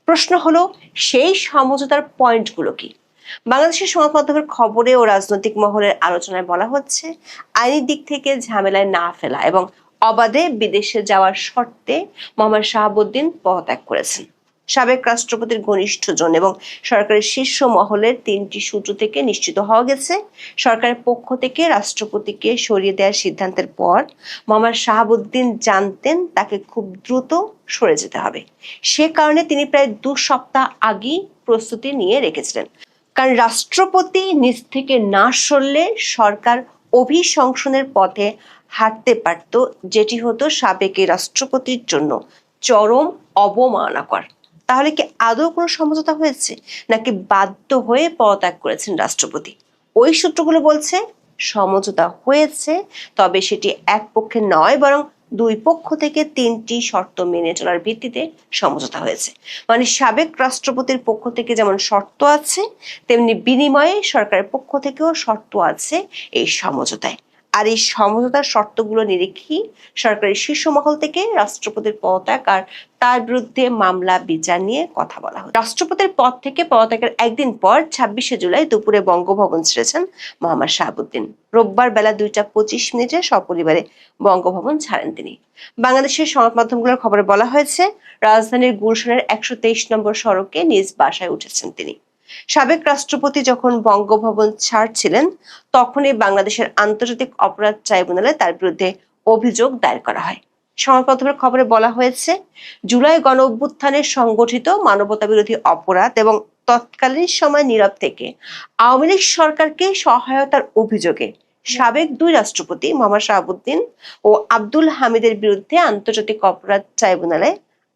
প্রশ্ন হলো সেই সমঝোতার পয়েন্টগুলো কি? বাংলাদেশের সংবাদ মাধ্যমের খবরে ও রাজনৈতিক মহলের আলোচনায় বলা হচ্ছে আইনি দিক থেকে ঝামেলায় না ফেলা এবং অবাধে বিদেশে যাওয়ার শর্তে মোহাম্মদ শাহাবুদ্দিন পদত্যাগ করেছেন। সাবেক রাষ্ট্রপতির ঘনিষ্ঠজন এবং সরকারের শীর্ষ মহলের 3টি সূত্র থেকে নিশ্চিত হওয়া গেছে, সরকারের পক্ষ থেকে রাষ্ট্রপতিকে সরিয়ে দেওয়ার সিদ্ধান্তের পর মোহাম্মদ শাহাবুদ্দিন জানতেন তাকে খুব দ্রুত সরে যেতে হবে। সে কারণে তিনি প্রায় 2 সপ্তাহ আগেই প্রস্তুতি নিয়ে রেখেছিলেন। কারণ রাষ্ট্রপতি নিজ থেকে না সরলে সরকার অভিশংসনের পথে হাঁটতে পারত, যেটি হতো সাবেক রাষ্ট্রপতির জন্য চরম অবমাননাকর। তাহলে কি আদৌ কোনো সমঝোতা হয়েছে, নাকি বাধ্য হয়ে পদত্যাগ করেছেন রাষ্ট্রপতি? ওই সূত্রগুলো বলছে সমঝোতা হয়েছে, তবে সেটি এক পক্ষে নয় বরং 2 পক্ষ থেকে 3টি শর্ত মেনে চলার ভিত্তিতে সমঝোতা হয়েছে। মানে সাবেক রাষ্ট্রপতির পক্ষ থেকে যেমন শর্ত আছে, তেমনি বিনিময়ে সরকারের পক্ষ থেকেও শর্ত আছে এই সমঝোতায়। আর এই সমঝোতার শর্তগুলো নিরীক্ষেই সরকারি শীর্ষ মহল থেকে রাষ্ট্রপতির পদত্যাগ আর তার বিরুদ্ধে মামলা বিচার নিয়ে কথা বলা হয়। রাষ্ট্রপতির পদ থেকে পদত্যাগের একদিন পর 26শে জুলাই দুপুরে বঙ্গভবন ছেড়েছেন মোহাম্মদ শাহাবুদ্দিন। রোববার বেলা 2টা 25 সপরিবারে বঙ্গভবন ছাড়েন তিনি। বাংলাদেশের সংবাদ মাধ্যমগুলোর খবরে বলা হয়েছে রাজধানীর গুলশানের 123 নম্বর সড়কে নিজ বাসায় উঠেছেন তিনি। সাবেক রাষ্ট্রপতি যখন বঙ্গভবন ছাড়ছিলেন তখনই বাংলাদেশের আন্তর্জাতিক অপরাধ ট্রাইব্যুনালে তার বিরুদ্ধে অভিযোগ দায়ের করা হয়। সংবাদ মাধ্যমের খবরে বলা হয়েছে জুলাই গণ অভ্যুত্থানের সংগঠিত মানবতা বিরোধী অপরাধ এবং তৎকালীন সময় নীরব থেকে আওয়ামী লীগ সরকারকে সহায়তার অভিযোগে সাবেক 2 রাষ্ট্রপতি মোহাম্মদ শাহাবুদ্দিন ও আব্দুল হামিদের বিরুদ্ধে আন্তর্জাতিক অপরাধ ট্রাইব্যুনালে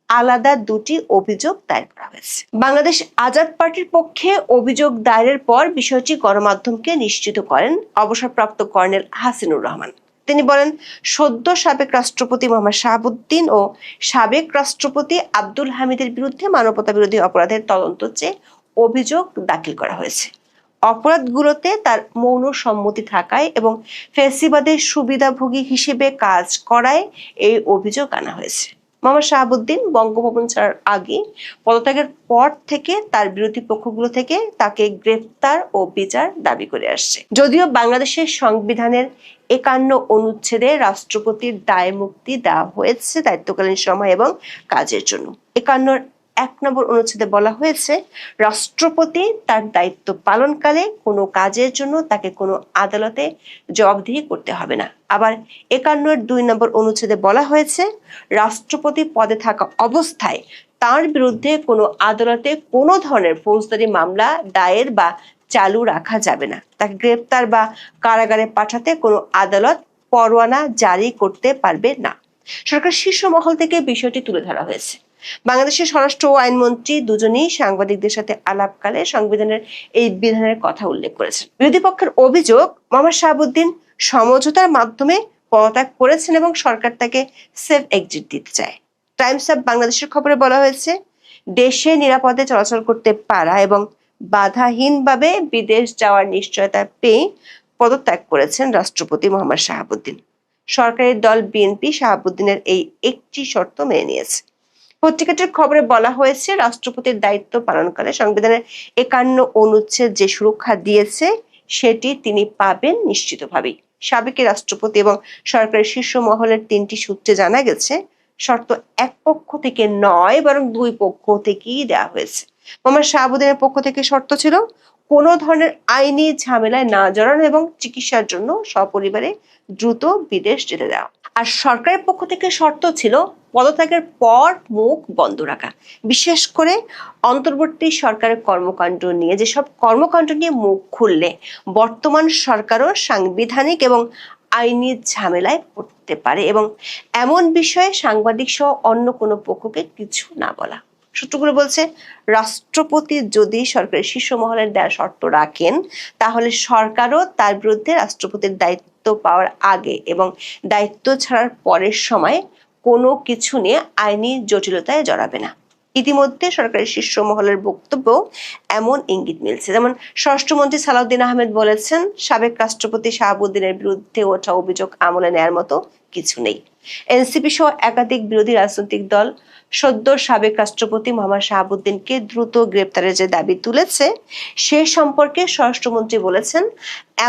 আলাদা 2টি অভিযোগ দায়ের করা হয়েছে। বাংলাদেশ আজাদ পার্টির পক্ষে অভিযোগ দায়েরের পর বিষয়টি গণমাধ্যমকে নিশ্চিত করেন অবসরপ্রাপ্ত কর্নেল হাসিনুর রহমান। তিনি বলেন, সদ্য সাবেক রাষ্ট্রপতি মোহাম্মদ শাহাবুদ্দিন ও সাবেক রাষ্ট্রপতি আব্দুল হামিদের বিরুদ্ধে মানবতা বিরোধী অপরাধের তদন্ত চেয়ে অভিযোগ দাখিল করা হয়েছে। অপরাধগুলোতে তার মৌন সম্মতি থাকায় এবং ফ্যাসিবাদের সুবিধাভোগী হিসেবে কাজ করায় এই অভিযোগ আনা হয়েছে। মোহাম্মদ শাহাবুদ্দিন বঙ্গভবন ছাড়ার আগে পদত্যাগের পর থেকে তার বিরোধী পক্ষগুলো থেকে তাকে গ্রেফতার ও বিচার দাবি করে আসছে। যদিও বাংলাদেশের সংবিধানের 51 অনুচ্ছেদে রাষ্ট্রপতির দায় মুক্তি দেওয়া হয়েছে দায়িত্বকালীন সময় এবং কাজের জন্য। 51 নম্বর অনুচ্ছেদে বলা হয়েছে রাষ্ট্রপতি তার দায়িত্ব পালনকালে কোনো কাজের জন্য তাকে কোনো আদালতে জবাবদিহি করতে হবে না। আবার 51-2 নম্বর অনুচ্ছেদে বলা হয়েছে রাষ্ট্রপতি পদে থাকা অবস্থায় তার বিরুদ্ধে কোনো আদালতে কোনো ধরনের ফৌজদারি মামলা দায়ের বা চালু রাখা যাবে না। তাকে গ্রেপ্তার বা কারাগারে পাঠাতে কোনো আদালত পরোয়ানা জারি করতে পারবে না। সরকার শীর্ষ মহল থেকে বিষয়টি তুলে ধরা হয়েছে। বাংলাদেশের স্বরাষ্ট্র ও আইনমন্ত্রী দুজনেই সাংবাদিকদের সাথে আলাপকালে সংবিধানের এই বিধানের কথা উল্লেখ করেছেন। বিরোধী পক্ষের অভিযোগ, মোহাম্মদ শাহাবুদ্দিন সমঝোতার মাধ্যমে পদত্যাগ করেছেন এবং সরকার তাকে সেফ এক্সিট দিতে চায়। টাইমস অফ বাংলাদেশের খবরে বলা হয়েছে দেশে নিরাপদে চলাচল করতে পারা এবং বাধাহীনভাবে বিদেশ যাওয়ার নিশ্চয়তা পেয়ে পদত্যাগ করেছেন রাষ্ট্রপতি মোহাম্মদ শাহাবুদ্দিন। সরকারি দল বিএনপি শাহাবুদ্দিনের এই একটি শর্ত মেনে নিয়েছে। পত্রিকাটির খবরে বলা হয়েছে রাষ্ট্রপতির দায়িত্ব পালনকালে সংবিধানের 51 অনুচ্ছেদ যে সুরক্ষা দিয়েছে সেটি তিনি পাবেন নিশ্চিতভাবেই। সাবেক রাষ্ট্রপতি এবং সরকারের শীর্ষ মহলের 3টি সূত্রে জানা গেছে শর্ত এক পক্ষ থেকে নয় বরং দুই পক্ষ থেকেই দেওয়া হয়েছে। মোহাম্মদ শাহাবুদ্দিনের পক্ষ থেকে শর্ত ছিল কোনো ধরনের আইনি ঝামেলায় না জড়ানো এবং চিকিৎসার জন্য সপরিবারে দ্রুত বিদেশ যেতে দেওয়া। আর সরকারের পক্ষ থেকে শর্ত ছিল পদত্যাগের পর মুখ বন্ধ রাখা, বিশেষ করে অন্তর্বর্তী সরকারের কর্মকাণ্ড নিয়ে। যেসব কর্মকাণ্ড নিয়ে মুখ খুললে বর্তমান সরকারও সাংবিধানিক এবং আইনি ঝামেলায় পড়তে পারে এবং এমন বিষয়ে সাংবাদিক সহ অন্য কোনো পক্ষকে কিছু না বলা। সূত্রগুলো বলছে রাষ্ট্রপতি যদি সরকারের শীর্ষ মহলের দেওয়া শর্ত রাখেন তাহলে সরকারও তার বিরুদ্ধে রাষ্ট্রপতির দায়িত্ব পাওয়ার আগে এবং দায়িত্ব ছাড়ার পরের সময় কোনো কিছু নিয়ে আইনি জটিলতায় জড়াবে না। ইতিমধ্যে সরকারের শীর্ষ মহলের বক্তব্য এমন ইঙ্গিত মিলছে। যেমন স্বরাষ্ট্রমন্ত্রী সালাউদ্দিন আহমেদ বলেছেন সাবেক রাষ্ট্রপতি শাহাবুদ্দিনের বিরুদ্ধে ওঠা অভিযোগ আমলে নেয়ার মতো কিছু নেই। এনসিপি সহ একাধিক বিরোধী রাজনৈতিক দল সদ্য সাবেক রাষ্ট্রপতি মোহাম্মদ শাহাবুদ্দিনকে দ্রুত গ্রেপ্তারের যে দাবি তুলেছে সে সম্পর্কে স্বরাষ্ট্রমন্ত্রী বলেছেন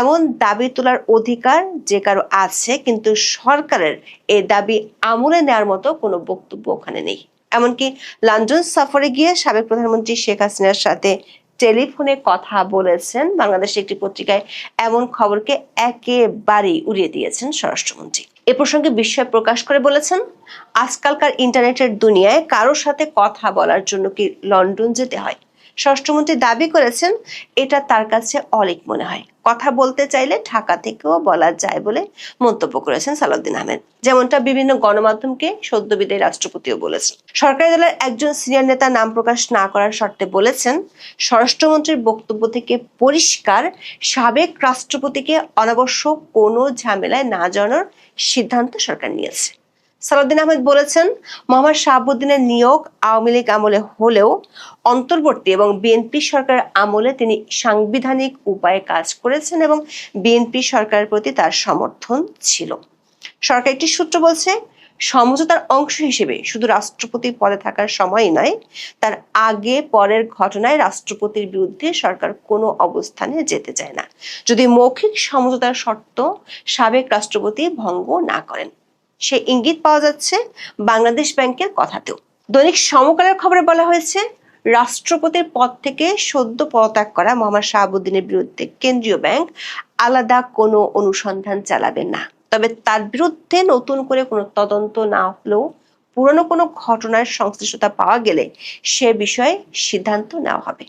এমন দাবি তোলার অধিকার যে কারো আছে, কিন্তু সরকারের এই দাবি আমলে নেওয়ার মতো কোনো বক্তব্য ওখানে নেই। এমনকি লন্ডন সফরে গিয়ে সাবেক প্রধানমন্ত্রী শেখ হাসিনার সাথে টেলিফোনে কথা বলেছেন বাংলাদেশের একটি পত্রিকায় এমন খবরকে একেবারেই উড়িয়ে দিয়েছেন স্বরাষ্ট্রমন্ত্রী। এ প্রসঙ্গে বিস্ময় প্রকাশ করে বলেছেন আজকালকার ইন্টারনেটের দুনিয়ায় কারোর সাথে কথা বলার জন্য কি লন্ডন যেতে হয়? স্বরাষ্ট্রমন্ত্রী দাবি করেছেন এটা তার কাছে অলীক মনে হয়। কথা বলতে চাইলে ঢাকা থেকেও বলা যায় বলে মন্তব্য করেছেন সালাউদ্দিন আহমেদ, যেমনটা বিভিন্ন গণমাধ্যমকে সদ্য বিদায়ী রাষ্ট্রপতিও বলেছেন। সরকারি দলের একজন সিনিয়র নেতা নাম প্রকাশ না করার শর্তে বলেছেন স্বরাষ্ট্রমন্ত্রীর বক্তব্য থেকে পরিষ্কার সাবেক রাষ্ট্রপতিকে অনাবশ্যক কোনো ঝামেলায় না জড়ানোর সিদ্ধান্ত সরকার নিয়েছে। সালাউদ্দিন আহমেদ বলেছেন মোহাম্মদ শাহাবুদ্দিনের নিয়োগ আওয়ামী লীগ আমলে হলেও অন্তর্বর্তী এবং বিএনপি সরকারের আমলে তিনি সাংবিধানিক উপায়ে কাজ করেছেন এবং বিএনপি সরকারের প্রতি তার সমর্থন ছিল। সরকার একটি সূত্র বলছে সমঝোতার অংশ হিসেবে শুধু রাষ্ট্রপতি পদে থাকার সময়ই নয়, তার আগে পরের ঘটনায় রাষ্ট্রপতির বিরুদ্ধে সরকার কোনো অবস্থানে যেতে চায় না যদি মৌখিক সমঝোতার শর্ত সাবেক রাষ্ট্রপতি ভঙ্গ না করেন। সে ইঙ্গিত পাওয়া যাচ্ছে বাংলাদেশ ব্যাংকের কথাতেও। দৈনিক সমকালের খবরে বলা হয়েছে রাষ্ট্রপতির পদ থেকে সদ্য পদত্যাগ করা মোহাম্মদ শাহাবুদ্দিনের বিরুদ্ধে কেন্দ্রীয় ব্যাংক আলাদা কোনো অনুসন্ধান চালাবে না, তবে তার বিরুদ্ধে নতুন করে কোনো তদন্ত না হলেও পুরনো কোনো ঘটনার সংশ্লিষ্টতা পাওয়া গেলে সে বিষয়ে সিদ্ধান্ত নেওয়া হবে।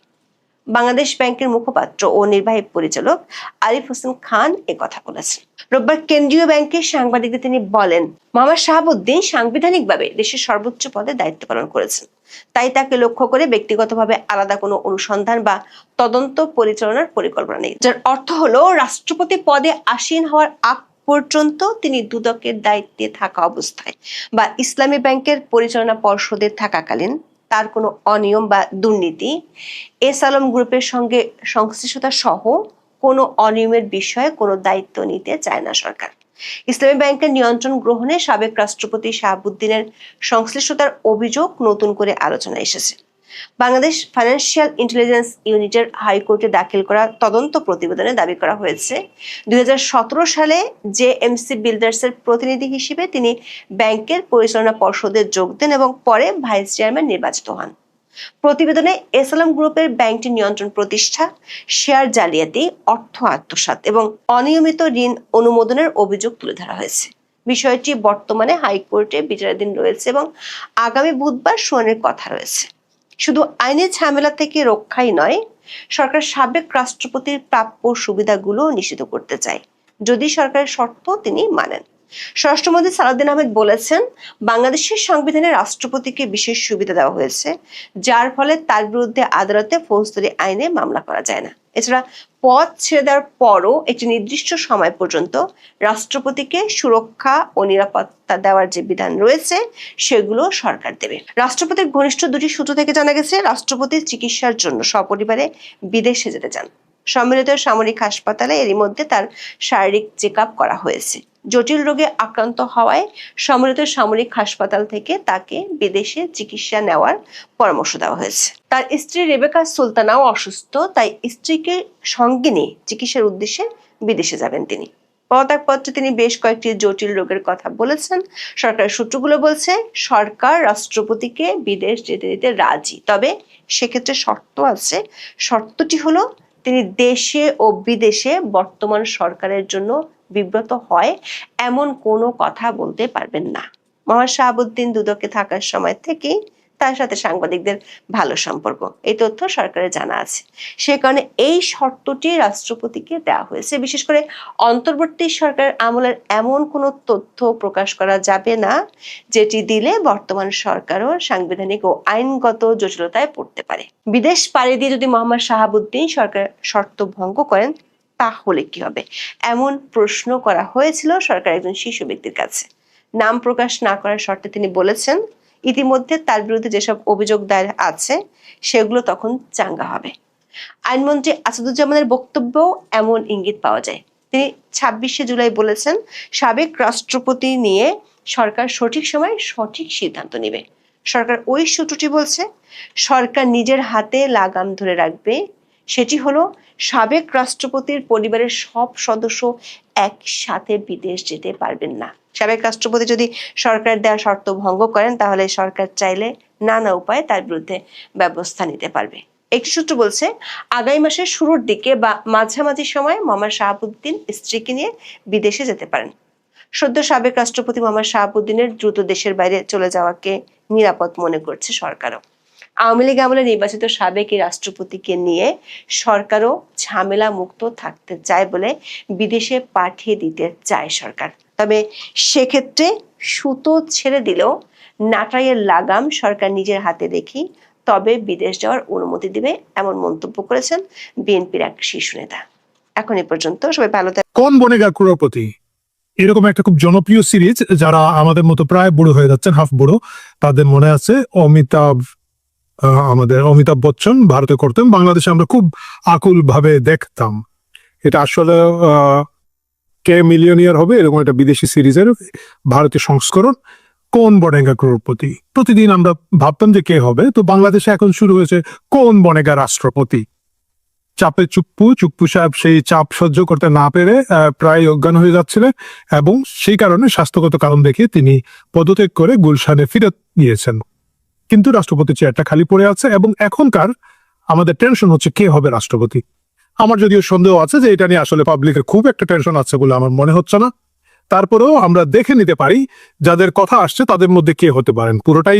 বাংলাদেশ ব্যাংকের মুখপাত্র ও নির্বাহী পরিচালক আরিফ হোসেন খান কথা বলেছেন। রোববার কেন্দ্রীয় ব্যাংকের সাংবাদিকদের তিনি বলেন মোহাম্মদ শাহাবুদ্দিন সাংবিধানিকভাবে দেশের সর্বোচ্চ পদে দায়িত্ব পালন করেছেন, তাই তাকে লক্ষ্য করে ব্যক্তিগতভাবে আলাদা কোনো অনুসন্ধান বা তদন্ত পরিচালনার পরিকল্পনা নেই, যার অর্থ হলো রাষ্ট্রপতি পদে আসীন হওয়ার আগ পর্যন্ত তিনি দুদকের দায়িত্বে থাকা অবস্থায় বা ইসলামী ব্যাংকের পরিচালনা পর্ষদে থাকাকালীন তার কোনো অনিয়ম বা দুর্নীতি, এস আলম গ্রুপের সঙ্গে সংশ্লিষ্টতা সহ কোনো অনিয়মের বিষয়ে কোনো দায়িত্ব নিতে চায় না সরকার। ইসলামী ব্যাংকের নিয়ন্ত্রণ গ্রহণে সাবেক রাষ্ট্রপতি শাহাবুদ্দিনের সংশ্লিষ্টতার অভিযোগ নতুন করে আলোচনায় এসেছে। বাংলাদেশ ফাইন্যান্সিয়াল ইন্টেলিজেন্স ইউনিটের হাইকোর্টে দাখিল করা তদন্ত প্রতিবেদনে দাবি করা হয়েছে 2017 সালে জেএমসি বিল্ডার্সের প্রতিনিধি হিসেবে তিনি ব্যাংকের পরিচালনা পর্ষদে যোগ দেন এবং পরে ভাইস চেয়ারম্যান নির্বাচিত হন। প্রতিবেদনে এসএলএম গ্রুপের ব্যাংকটি নিয়ন্ত্রণ প্রতিষ্ঠা, শেয়ার জালিয়াতি, অর্থ আত্মসাৎ এবং অনিয়মিত ঋণ অনুমোদনের অভিযোগ তুলে ধরা হয়েছে। বিষয়টি বর্তমানে হাইকোর্টে বিচারাধীন রয়েছে এবং আগামী বুধবার শুনানির কথা রয়েছে। শুধু আইনি ঝামেলা থেকে রক্ষাই নয়, সরকার সাবেক রাষ্ট্রপতির প্রাপ্য সুবিধাগুলো নিশ্চিত করতে চায় যদি সরকারের শর্ত তিনি মানেন। স্বরাষ্ট্রমন্ত্রী সালাউদ্দিন আহমেদ বলেছেন, বাংলাদেশের সংবিধানে রাষ্ট্রপতিকে বিশেষ সুবিধা দেওয়া হয়েছে, যার ফলে তার বিরুদ্ধে আদালতে ফৌজদারি আইনে মামলা করা যায় না। এছাড়া পদ ছেড়ে দেওয়ার পরও একটি নির্দিষ্ট সময় পর্যন্ত রাষ্ট্রপতিকে সুরক্ষা ও নিরাপত্তা দেওয়ার যে বিধান রয়েছে সেগুলো সরকার দেবে। রাষ্ট্রপতির ঘনিষ্ঠ দুটি সূত্র থেকে জানা গেছে, রাষ্ট্রপতির চিকিৎসার জন্য সপরিবারে বিদেশে যেতে চান। সম্মিলিত সামরিক হাসপাতালে এরই মধ্যে তার শারীরিক চেক আপ করা হয়েছে। জটিল রোগে আক্রান্ত হওয়ায় সম্মিলিত সামরিক হাসপাতাল থেকে তাকে বিদেশে চিকিৎসা নেওয়ার পরামর্শ দেওয়া হয়েছে। তার স্ত্রী রেবেকা সুলতানাও অসুস্থ, তাই স্ত্রীকে সঙ্গে নিয়ে চিকিৎসার উদ্দেশ্যে বিদেশে যাবেন তিনি। পদত্যাগপত্রে তিনি বেশ কয়েকটি জটিল রোগের কথা বলেছেন। সরকারের সূত্রগুলো বলছে, সরকার রাষ্ট্রপতিকে বিদেশ যেতে দিতে রাজি, তবে সেক্ষেত্রে শর্ত আছে। শর্তটি হলো তিনি দেশে ও বিদেশে বর্তমান সরকারের জন্য বিব্রত হয় এমন কোনো কথা বলতে পারবেন না। মোহাম্মদ শাহাবুদ্দিন দুদকে থাকার সময় থেকেই তার সাথে সাংবাদিকদের ভালো সম্পর্ক, এই তথ্য সরকারের জানা আছে। সে কারণে এই শর্তটি রাষ্ট্রপতিকে দেওয়া হয়েছে। বিশেষ করে অন্তর্বর্তী সরকারের আমলের এমন কোনো তথ্য প্রকাশ করা যাবে না যেটি দিলে বর্তমান সরকারও সাংবিধানিক ও আইনগত জটিলতায় পড়তে পারে। বিদেশ পাড়ি দিয়ে যদি মোহাম্মদ শাহাবুদ্দিন সরকার শর্ত ভঙ্গ করেন তাহলে কি হবে, এমন প্রশ্ন করা হয়েছিল সরকার একজন শীর্ষ ব্যক্তির কাছে। নাম প্রকাশ না করার শর্তে তিনি বলেছেন, ইতিমধ্যে তার বিরুদ্ধে যেসব অভিযোগ দায়ের আছে সেগুলো তখন চাঙ্গা হবে। আইনমন্ত্রী আসাদুজ্জামানের বক্তব্যেও এমন ইঙ্গিত পাওয়া যায়। তিনি 26শে জুলাই বলেছেন, সাবেক রাষ্ট্রপতি নিয়ে সরকার সঠিক সময় সঠিক সিদ্ধান্ত নেবে। সরকার ওই সূত্রটি বলছে, সরকার নিজের হাতে লাগাম ধরে রাখবে, সেটি হলো সাবেক রাষ্ট্রপতির পরিবারের সব সদস্য একসাথে বিদেশ যেতে পারবেন না। সাবেক রাষ্ট্রপতি যদি সরকার দেওয়া শর্ত ভঙ্গ করেন তাহলে সরকার চাইলে নানা উপায়ে তার বিরুদ্ধে ব্যবস্থা নিতে পারবে। একটি সূত্র বলছে, আগামী মাসের শুরুর দিকে বা মাঝামাঝি সময় মোহাম্মদ শাহাবুদ্দিন স্ত্রীকে নিয়ে বিদেশে যেতে পারেন। সদ্য সাবেক রাষ্ট্রপতি মোহাম্মদ শাহাবুদ্দিনের দ্রুত দেশের বাইরে চলে যাওয়াকে নিরাপদ মনে করছে সরকারও। আওয়ামী লীগ আমলে নির্বাচিত সাবেক এই রাষ্ট্রপতিকে নিয়ে সরকারও ঝামেলা মুক্ত থাকতে চায় বলে বিদেশে পাঠিয়ে দিতে চায় সরকার। তবে সেক্ষেত্রে সুতো ছেড়ে দিলেও নাটাইয়ের লাগাম সরকার নিজের হাতে রেখে তবে বিদেশ যাওয়ার অনুমতি দিবে, এমন মন্তব্য করেছেন বিএনপির এক শীর্ষ নেতা। এখন এ পর্যন্ত, সবাই ভালো থাকবেন। কোন বনেগা ক্রোড়পতি এরকম একটা খুব জনপ্রিয় সিরিজ, যারা আমাদের মতো প্রায় বুড়ো হয়ে যাচ্ছেন, হাফ বুড়ো, তাদের মনে আছে আমাদের অমিতাভ বচ্চন ভারতে করতেন, বাংলাদেশে আমরা খুব আকুল ভাবে দেখতাম। এটা আসলে কে মিলিয়নিয়ার হবে এরকম একটা বিদেশি সিরিজের ভারতীয় সংস্করণ, কোন বনেগা ক্রোড়পতি। প্রতিদিন আমরা ভাবতাম যে কে হবে, তো বাংলাদেশে এখন শুরু হয়েছে কোন বনেগা রাষ্ট্রপতি। চাপে চুপ্পু সাহেব সেই চাপ সহ্য করতে না পেরে প্রায় অজ্ঞান হয়ে যাচ্ছিলেন এবং সেই কারণে স্বাস্থ্যগত কারণ দেখিয়ে তিনি পদত্যাগ করে গুলশানে ফিরত গিয়েছেন। কিন্তু রাষ্ট্রপতি চেয়ারটা খালি পড়ে আছে এবং এখনকার আমাদের টেনশন হচ্ছে কে হবে রাষ্ট্রপতি। আমার যদিও সন্দেহ আছে যে এটা নিয়ে আসলে পাবলিকের খুব একটা টেনশন আছে বলে আমার মনে হচ্ছে না। তারপরেও আমরা দেখে নিতে পারি যাদের কথা আসছে তাদের মধ্যে কে হতে পারেন। পুরোটাই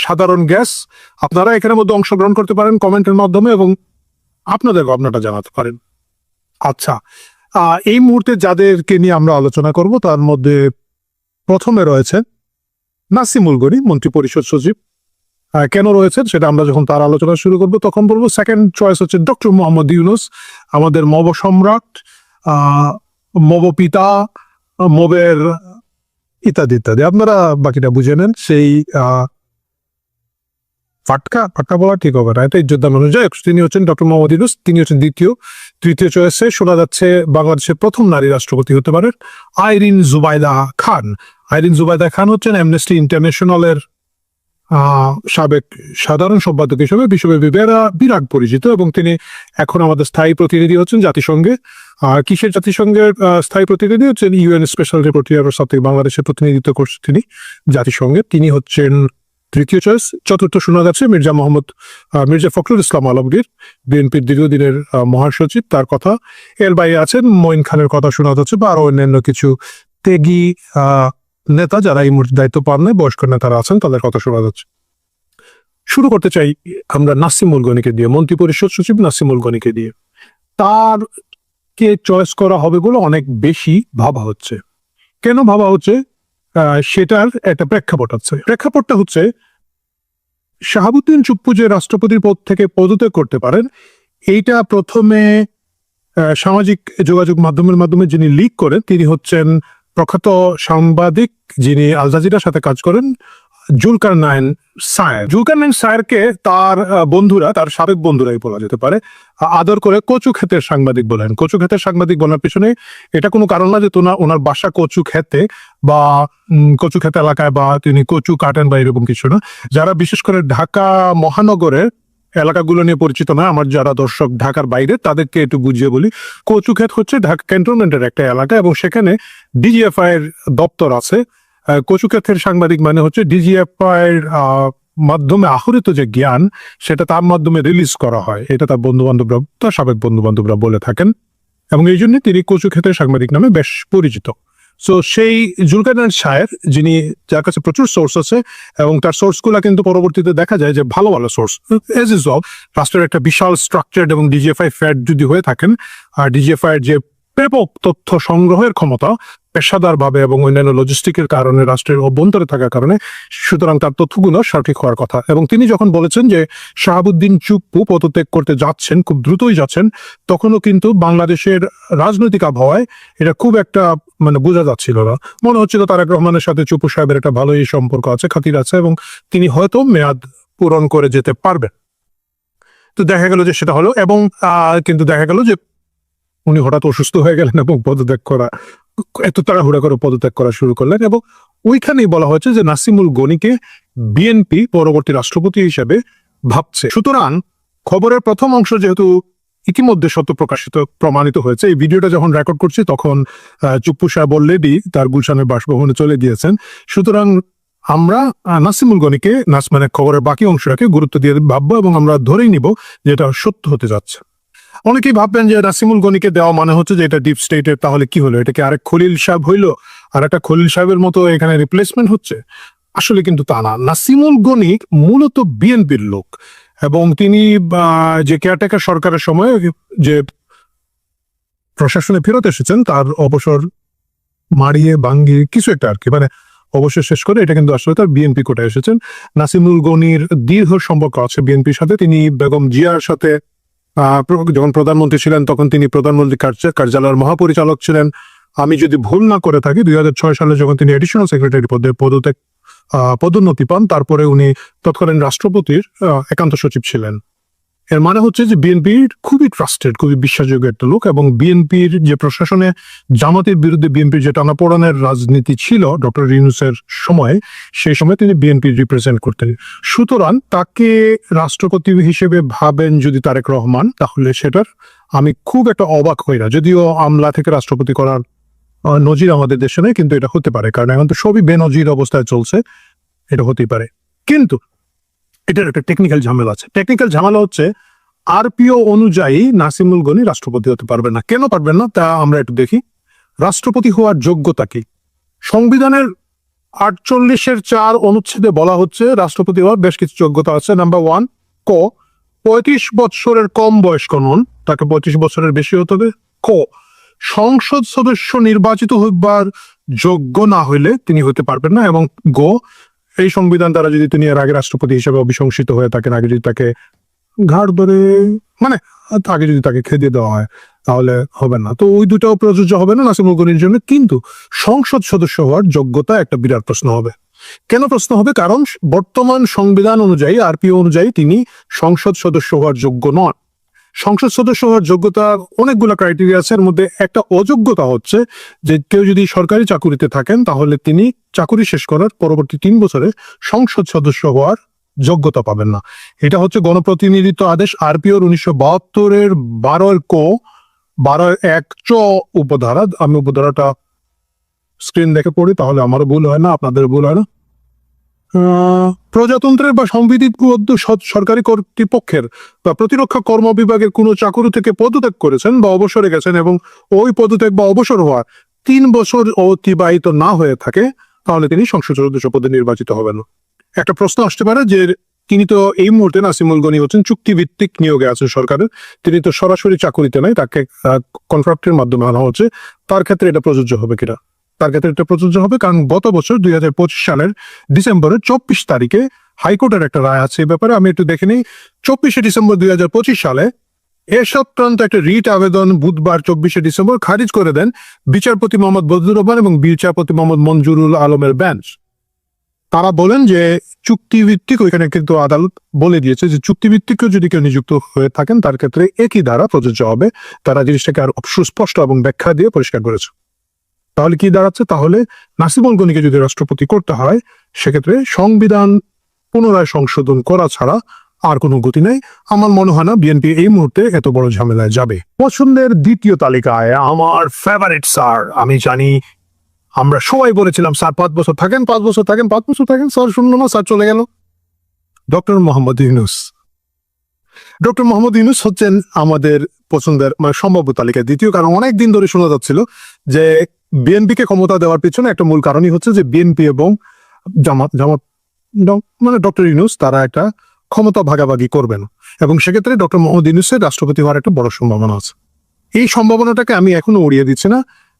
সাধারণ গ্যাস। আপনারা এখানের মধ্যে অংশগ্রহণ করতে পারেন কমেন্টের মাধ্যমে এবং আপনাদের ভাবনাটা জানাতে পারেন। আচ্ছা, এই মুহূর্তে যাদেরকে নিয়ে আমরা আলোচনা করব তার মধ্যে প্রথমে রয়েছে নাসিমুল গনি, মন্ত্রী পরিষদ সচিব। কেন রয়েছেন সেটা আমরা যখন তার আলোচনা শুরু করবো তখন বলবো। সেকেন্ড চয়েস হচ্ছে ডক্টর মোহাম্মদ ইউনূস, আমাদের মব সম্রাট, মব পিতা, মবের ইত্যাদি ইত্যাদি, আপনারা বাকিটা বুঝে নেন। সেই ফাটকা বলা ঠিক হবে না, এটা ইজ্জতদান অনুযায়ী। তিনি হচ্ছেন ডক্টর মোহাম্মদ ইউনূস, তিনি হচ্ছেন তৃতীয় চয়েসে শোনা যাচ্ছে বাংলাদেশের প্রথম নারী রাষ্ট্রপতি হতে পারেন আইরিন জুবাইদা খান। আইরিন জুবাইদা খান হচ্ছেন অ্যামনেস্টি ইন্টারন্যাশনালের সাবেক সাধারণ সম্পাদক হিসেবে বিশ্বব্যাপী বিরাট পরিচিত, এবং তিনি এখন আমাদের স্থায়ী প্রতিনিধি হচ্ছেন জাতিসংঘে। কিসের জাতিসংঘের স্থায়ী প্রতিনিধি হচ্ছেন? ইউএন স্পেশাল রিপোর্টার সাথে বাংলাদেশের প্রতিনিধিত্ব করছেন তিনি জাতিসংঘে। তিনি হচ্ছেন তৃতীয় চয়েস। চতুর্থ শোনা যাচ্ছে মির্জা ফখরুল ইসলাম আলমগীর, বিএনপির দীর্ঘদিনের মহাসচিব, তার কথা। এর বাইরে আছেন মঈন খানের কথা শোনা যাচ্ছে, বা আরো অন্যান্য কিছু ত্যাগী নেতা যারা এই মুহূর্তে দায়িত্ব পান নাই, বয়স্ক নেতারা আছেন, তাদের কথা শোনা যাচ্ছে। শুরু করতে চাই আমরা নাসিমুল গনিকে দিয়ে, মন্ত্রী পরিষদ সচিব নাসিমুল গনিকে দিয়ে। তার কে চয়েস করা হবে বলে অনেক বেশি ভাবা হচ্ছে। কেন ভাবা হচ্ছে? সেটার একটা প্রেক্ষাপট আছে। প্রেক্ষাপটটা হচ্ছে, শাহাবুদ্দিন চুপ্পু যে রাষ্ট্রপতির পদ থেকে পদত্যাগ করতে পারেন, এইটা প্রথমে সামাজিক যোগাযোগ মাধ্যমের মাধ্যমে যিনি লিক করেন তিনি হচ্ছেন প্রখ্যাত সাংবাদিক যিনি আল জাজিরার সাথে কাজ করেন, জুলকারনাইন সায়ের। জুলকারনাইন সায়েরকে তার বন্ধুরা, তার সাবেক বন্ধুরাই বলা যেতে পারে, আদর করে কচু ক্ষেতের সাংবাদিক বলেন। কচু ক্ষেতের সাংবাদিক বলার পিছনে এটা কোনো কারণ না যে ওনার বাসা কচু ক্ষেতে বা কচু ক্ষেত এলাকায়, বা তিনি কচু কাটেন বা এরকম কিছু না। যারা বিশেষ করে ঢাকা মহানগরের এলাকাগুলো নিয়ে পরিচিত না, আমার যারা দর্শক ঢাকার বাইরে, তাদেরকে একটু বুঝিয়ে বলি। কচুক্ষেত হচ্ছে ঢাকা ক্যান্টনমেন্টের একটা এলাকা, এবং সেখানে ডিজিএফআই এর দপ্তর আছে। কচুক্ষেতের সাংবাদিক মানে হচ্ছে ডিজিএফআই এর মাধ্যমে আহরিত যে জ্ঞান, সেটা তার মাধ্যমে রিলিজ করা হয়, এটা তার বন্ধু বান্ধবরা, তার সাবেক বন্ধু বান্ধবরা বলে থাকেন, এবং এই জন্য তিনি কচুক্ষেতের সাংবাদিক নামে বেশ পরিচিত। সো সেই জুলকারনাইন সায়ের, যিনি, যার কাছে প্রচুর সোর্স আছে, এবং তার সোর্স গুলা কিন্তু পরবর্তীতে দেখা যায় যে ভালো ভালো সোর্স। এজ ইজ অল, রাষ্ট্রের একটা বিশাল স্ট্রাকচার এবং ডিজিএফআই ফ্যাট যদি হয়ে থাকেন, আর ডিজিএফআই এর যে ব্যাপক তথ্য সংগ্রহের ক্ষমতা পেশাদার ভাবে এবং অন্যান্য লজিস্টিকের কারণে, রাষ্ট্রের অভ্যন্তরে থাকার কারণে, সুতরাং তার তথ্যগুলো সঠিক হওয়ার কথা। এবং তিনি যখন বলেছেন যে শাহাবুদ্দিন চুপ্পু পদত্যাগ করতে যাচ্ছেন, খুব দ্রুতই যাচ্ছেন, তখনও কিন্তু বাংলাদেশের রাজনৈতিক আবহাওয়ায় এটা খুব একটা বোঝা যাচ্ছিল না। মনে হচ্ছিল তারেক রহমানের সাথে চুপ্পু সাহেবের একটা ভালোই সম্পর্ক আছে, খাতির আছে, এবং তিনি হয়তো মেয়াদ পূরণ করে যেতে পারবেন। তো দেখা গেল যে সেটা হলো, এবং কিন্তু দেখা গেল যে উনি হঠাৎ অসুস্থ হয়ে গেলেন এবং এত তাড়াহুড়া করে পদত্যাগ করা শুরু করলেন। এবং ওইখানেই বলা হয়েছে যে নাসিমুল গনিকে বিএনপি পরবর্তী রাষ্ট্রপতি হিসেবে ভাবছে। সুতরাং খবরের প্রথম অংশ যেহেতু ইতিমধ্যে সত্য প্রমাণিত হয়েছে, এই ভিডিওটা যখন রেকর্ড করছি তখন চুপ্পু সাহেব অলরেডি তার গুলশানের বাসভবনে চলে গিয়েছেন। সুতরাং আমরা নাসিমুল গনিকে, খবরের বাকি অংশটাকে গুরুত্ব দিয়ে ভাববো, এবং আমরা ধরেই নিব যে এটা সত্য হতে যাচ্ছে। অনেকেই ভাববেন যে নাসিমুল গনিকে দেওয়া মানে হচ্ছে যে এটা ডিপ স্টেটের, তাহলে কি হলো, এটা কি আরেক খলিল সাহেব হইলো, আর একটা খলিল সাহেবের মতো এখানে রিপ্লেসমেন্ট হচ্ছে? আসলে কিন্তু তা না। নাসিমুল গনি মূলত বিএনপির লোক, এবং তিনি যে কেয়ারটেকার সরকারের সময় যে প্রশাসনে ফেরত এসেছেন, তার অবসর মারিয়ে ভাঙ্গিয়ে কিছু একটা আর কি, অবসর শেষ করে, এটা কিন্তু আসলে তার বিএনপি কোটায় এসেছেন। নাসিমুল গনির দীর্ঘ সম্পর্ক আছে বিএনপির সাথে। তিনি বেগম জিয়ার সাথে যখন প্রধানমন্ত্রী ছিলেন তখন তিনি প্রধানমন্ত্রী কার্যালয়ের মহাপরিচালক ছিলেন। আমি যদি ভুল না করে থাকি 2006 সালে যখন তিনি এডিশনাল সেক্রেটারি পদে পদোন্নতি পান, তারপরে উনি তৎকালীন রাষ্ট্রপতির একান্ত সচিব ছিলেন। এর মানে হচ্ছে যে বিএনপির খুবই ট্রাস্টেড, খুবই বিশ্বাসযোগ্য একটা লোক, এবং বিএনপির যে প্রশাসনে জামাতের বিরুদ্ধে বিএনপির যে টানাপোড়েনের রাজনীতি ছিল ডক্টর ইউনূসের সময়, সেই সময় তিনি বিএনপি রিপ্রেজেন্ট করতেন। সুতরাং তাকে রাষ্ট্রপতি হিসেবে ভাবেন যদি তারেক রহমান, তাহলে সেটার আমি খুব একটা অবাক হই না। যদিও আমলা থেকে রাষ্ট্রপতি করার নজির আমাদের দেশে নেই, কিন্তু এটা হতে পারে, কারণ এখন তো সবই বেনজির অবস্থায় চলছে, এটা হতেই পারে। কিন্তু এটার একটা টেকনিক্যাল ঝামেলা আছে। টেকনিক্যাল ঝামেলা হচ্ছে আরপিও অনুযায়ী নাসিমুল গনি রাষ্ট্রপতি হতে পারবেন না। কেন পারবেন না তা আমরা একটু দেখি। রাষ্ট্রপতি হওয়ার যোগ্যতা কি? সংবিধানের 48(4) অনুচ্ছেদে বলা হচ্ছে রাষ্ট্রপতি হওয়ার বেশ কিছু যোগ্যতা আছে। নাম্বার 1, 35 বছরের কম বয়স্ক নন, তাকে 35 বছরের বেশি হতে হবে। সংসদ সদস্য নির্বাচিত হবার যোগ্য না হইলে তিনি হতে পারবেন না। এবং এই সংবিধান দ্বারা যদি তিনি এর আগে রাষ্ট্রপতি হিসেবে অভিশংসিত হয়ে থাকেন, আগে যদি তাকে ঘাড় ধরে আগে যদি তাকে খেদিয়ে দেওয়া হয়, তাহলে হবে না। তো ওই দুটাও প্রযোজ্য হবে না নাসিমুল গনির জন্য। কিন্তু সংসদ সদস্য হওয়ার যোগ্যতা একটা বিরাট প্রশ্ন হবে। কেন প্রশ্ন হবে? কারণ বর্তমান সংবিধান অনুযায়ী, আরপিও অনুযায়ী তিনি সংসদ সদস্য হওয়ার যোগ্য নন। সংসদ সদস্য হওয়ার যোগ্যতার অনেকগুলো ক্রাইটেরিয়া আছে, এর মধ্যে একটা অযোগ্যতা হচ্ছে যে কেউ যদি সরকারি চাকুরিতে থাকেন তাহলে তিনি চাকুরি শেষ করার পরবর্তী 3 বছরে সংসদ সদস্য হওয়ার যোগ্যতা পাবেন না। এটা হচ্ছে গণপ্রতিনিধিত্ব আদেশ আরপিওর 1972-এর 12-1 উপধারা। আমি উপধারাটা স্ক্রিন দেখে পড়ি, তাহলে আমারও ভুল হয় না, আপনাদের ভুল হয় না। প্রজাতন্ত্রের বা সংবিধিবদ্ধ সরকারি কর্তৃপক্ষের বা প্রতিরক্ষা কর্ম বিভাগের কোনো চাকুরি থেকে পদত্যাগ করেছেন বা অবসরে গেছেন এবং ওই পদত্যাগ বা অবসর হওয়ার 3 বছর অতিবাহিত না হয়ে থাকে, তাহলে তিনি সংসদ সদস্য পদে নির্বাচিত হবেন না। একটা প্রশ্ন আসতে পারে যে তিনি তো এই মুহূর্তে নাসিমুল গনি হচ্ছেন চুক্তিভিত্তিক নিয়োগে আছেন সরকারের, তিনি তো সরাসরি চাকুরিতে নাই, তাকে কন্ট্রাক্টের মাধ্যমে আনা হচ্ছে, তার ক্ষেত্রে এটা প্রযোজ্য হবে কিনা? তার ক্ষেত্রে এটা প্রযোজ্য হবে, কারণ গত বছর 2025 সালের ডিসেম্বরের 24 তারিখে হাইকোর্টের একটা রায় আছে এই ব্যাপারে। আমি একটু দেখে নিই। 24শে ডিসেম্বর 2025 সালে এ সংক্রান্ত একটা রিট আবেদন বুধবার 24শে ডিসেম্বর খারিজ করে দেন বিচারপতি মোহাম্মদ বদরুর রহমান এবং বিচারপতি মোহাম্মদ মঞ্জুরুল আলমের বেঞ্চ। তারা বলেন যে চুক্তিভিত্তিক, ওইখানে কিন্তু আদালত বলে দিয়েছে যে চুক্তিভিত্তিকও যদি কেউ নিযুক্ত হয়ে থাকেন তার ক্ষেত্রে একই ধারা প্রযোজ্য হবে। তারা জিনিসটাকে আর সুস্পষ্ট এবং ব্যাখ্যা দিয়ে পরিষ্কার করেছে। তাহলে কি দাঁড়াচ্ছে? তাহলে নাসিমুল গনিকে যদি রাষ্ট্রপতি করতে হয় সেক্ষেত্রে সংবিধান পুনরায় সংশোধন করা ছাড়া আর কোনো গতি নেই। আমার মনে হয় না বিএনপি এই মুহূর্তে এত বড় ঝামেলায় যাবে। পছন্দের দ্বিতীয় তালিকায় আমার ফেভারিট স্যার, আমি জানি আমরা সবাই বলেছিলাম স্যার 5 বছর থাকেন, 5 বছর থাকেন, 5 বছর থাকেন, স্যার শুনলো না, স্যার চলে গেল। ডক্টর মোহাম্মদ ইউনূস। ডক্টর মোহাম্মদ ইউনূস হচ্ছেন আমাদের পছন্দের মানে সম্ভাব্য তালিকায় দ্বিতীয়, কারণ অনেক দিন ধরে শোনা যাচ্ছিল যে বিএনপিকে ক্ষমতা দেওয়ার পিছনে একটা মূল কারণই হচ্ছে যে বিএনপি এবং জামাত মানে ডক্টর ইউনূস তারা একটা ক্ষমতা ভাগাভাগি করবেন, এবং সেক্ষেত্রে ডক্টর মোহাম্মদ ইউনূসের রাষ্ট্রপতি হওয়ার একটা বড় সম্ভাবনা আছে। এই সম্ভাবনাটাকে আমি এখনো উড়িয়ে দিচ্ছি না,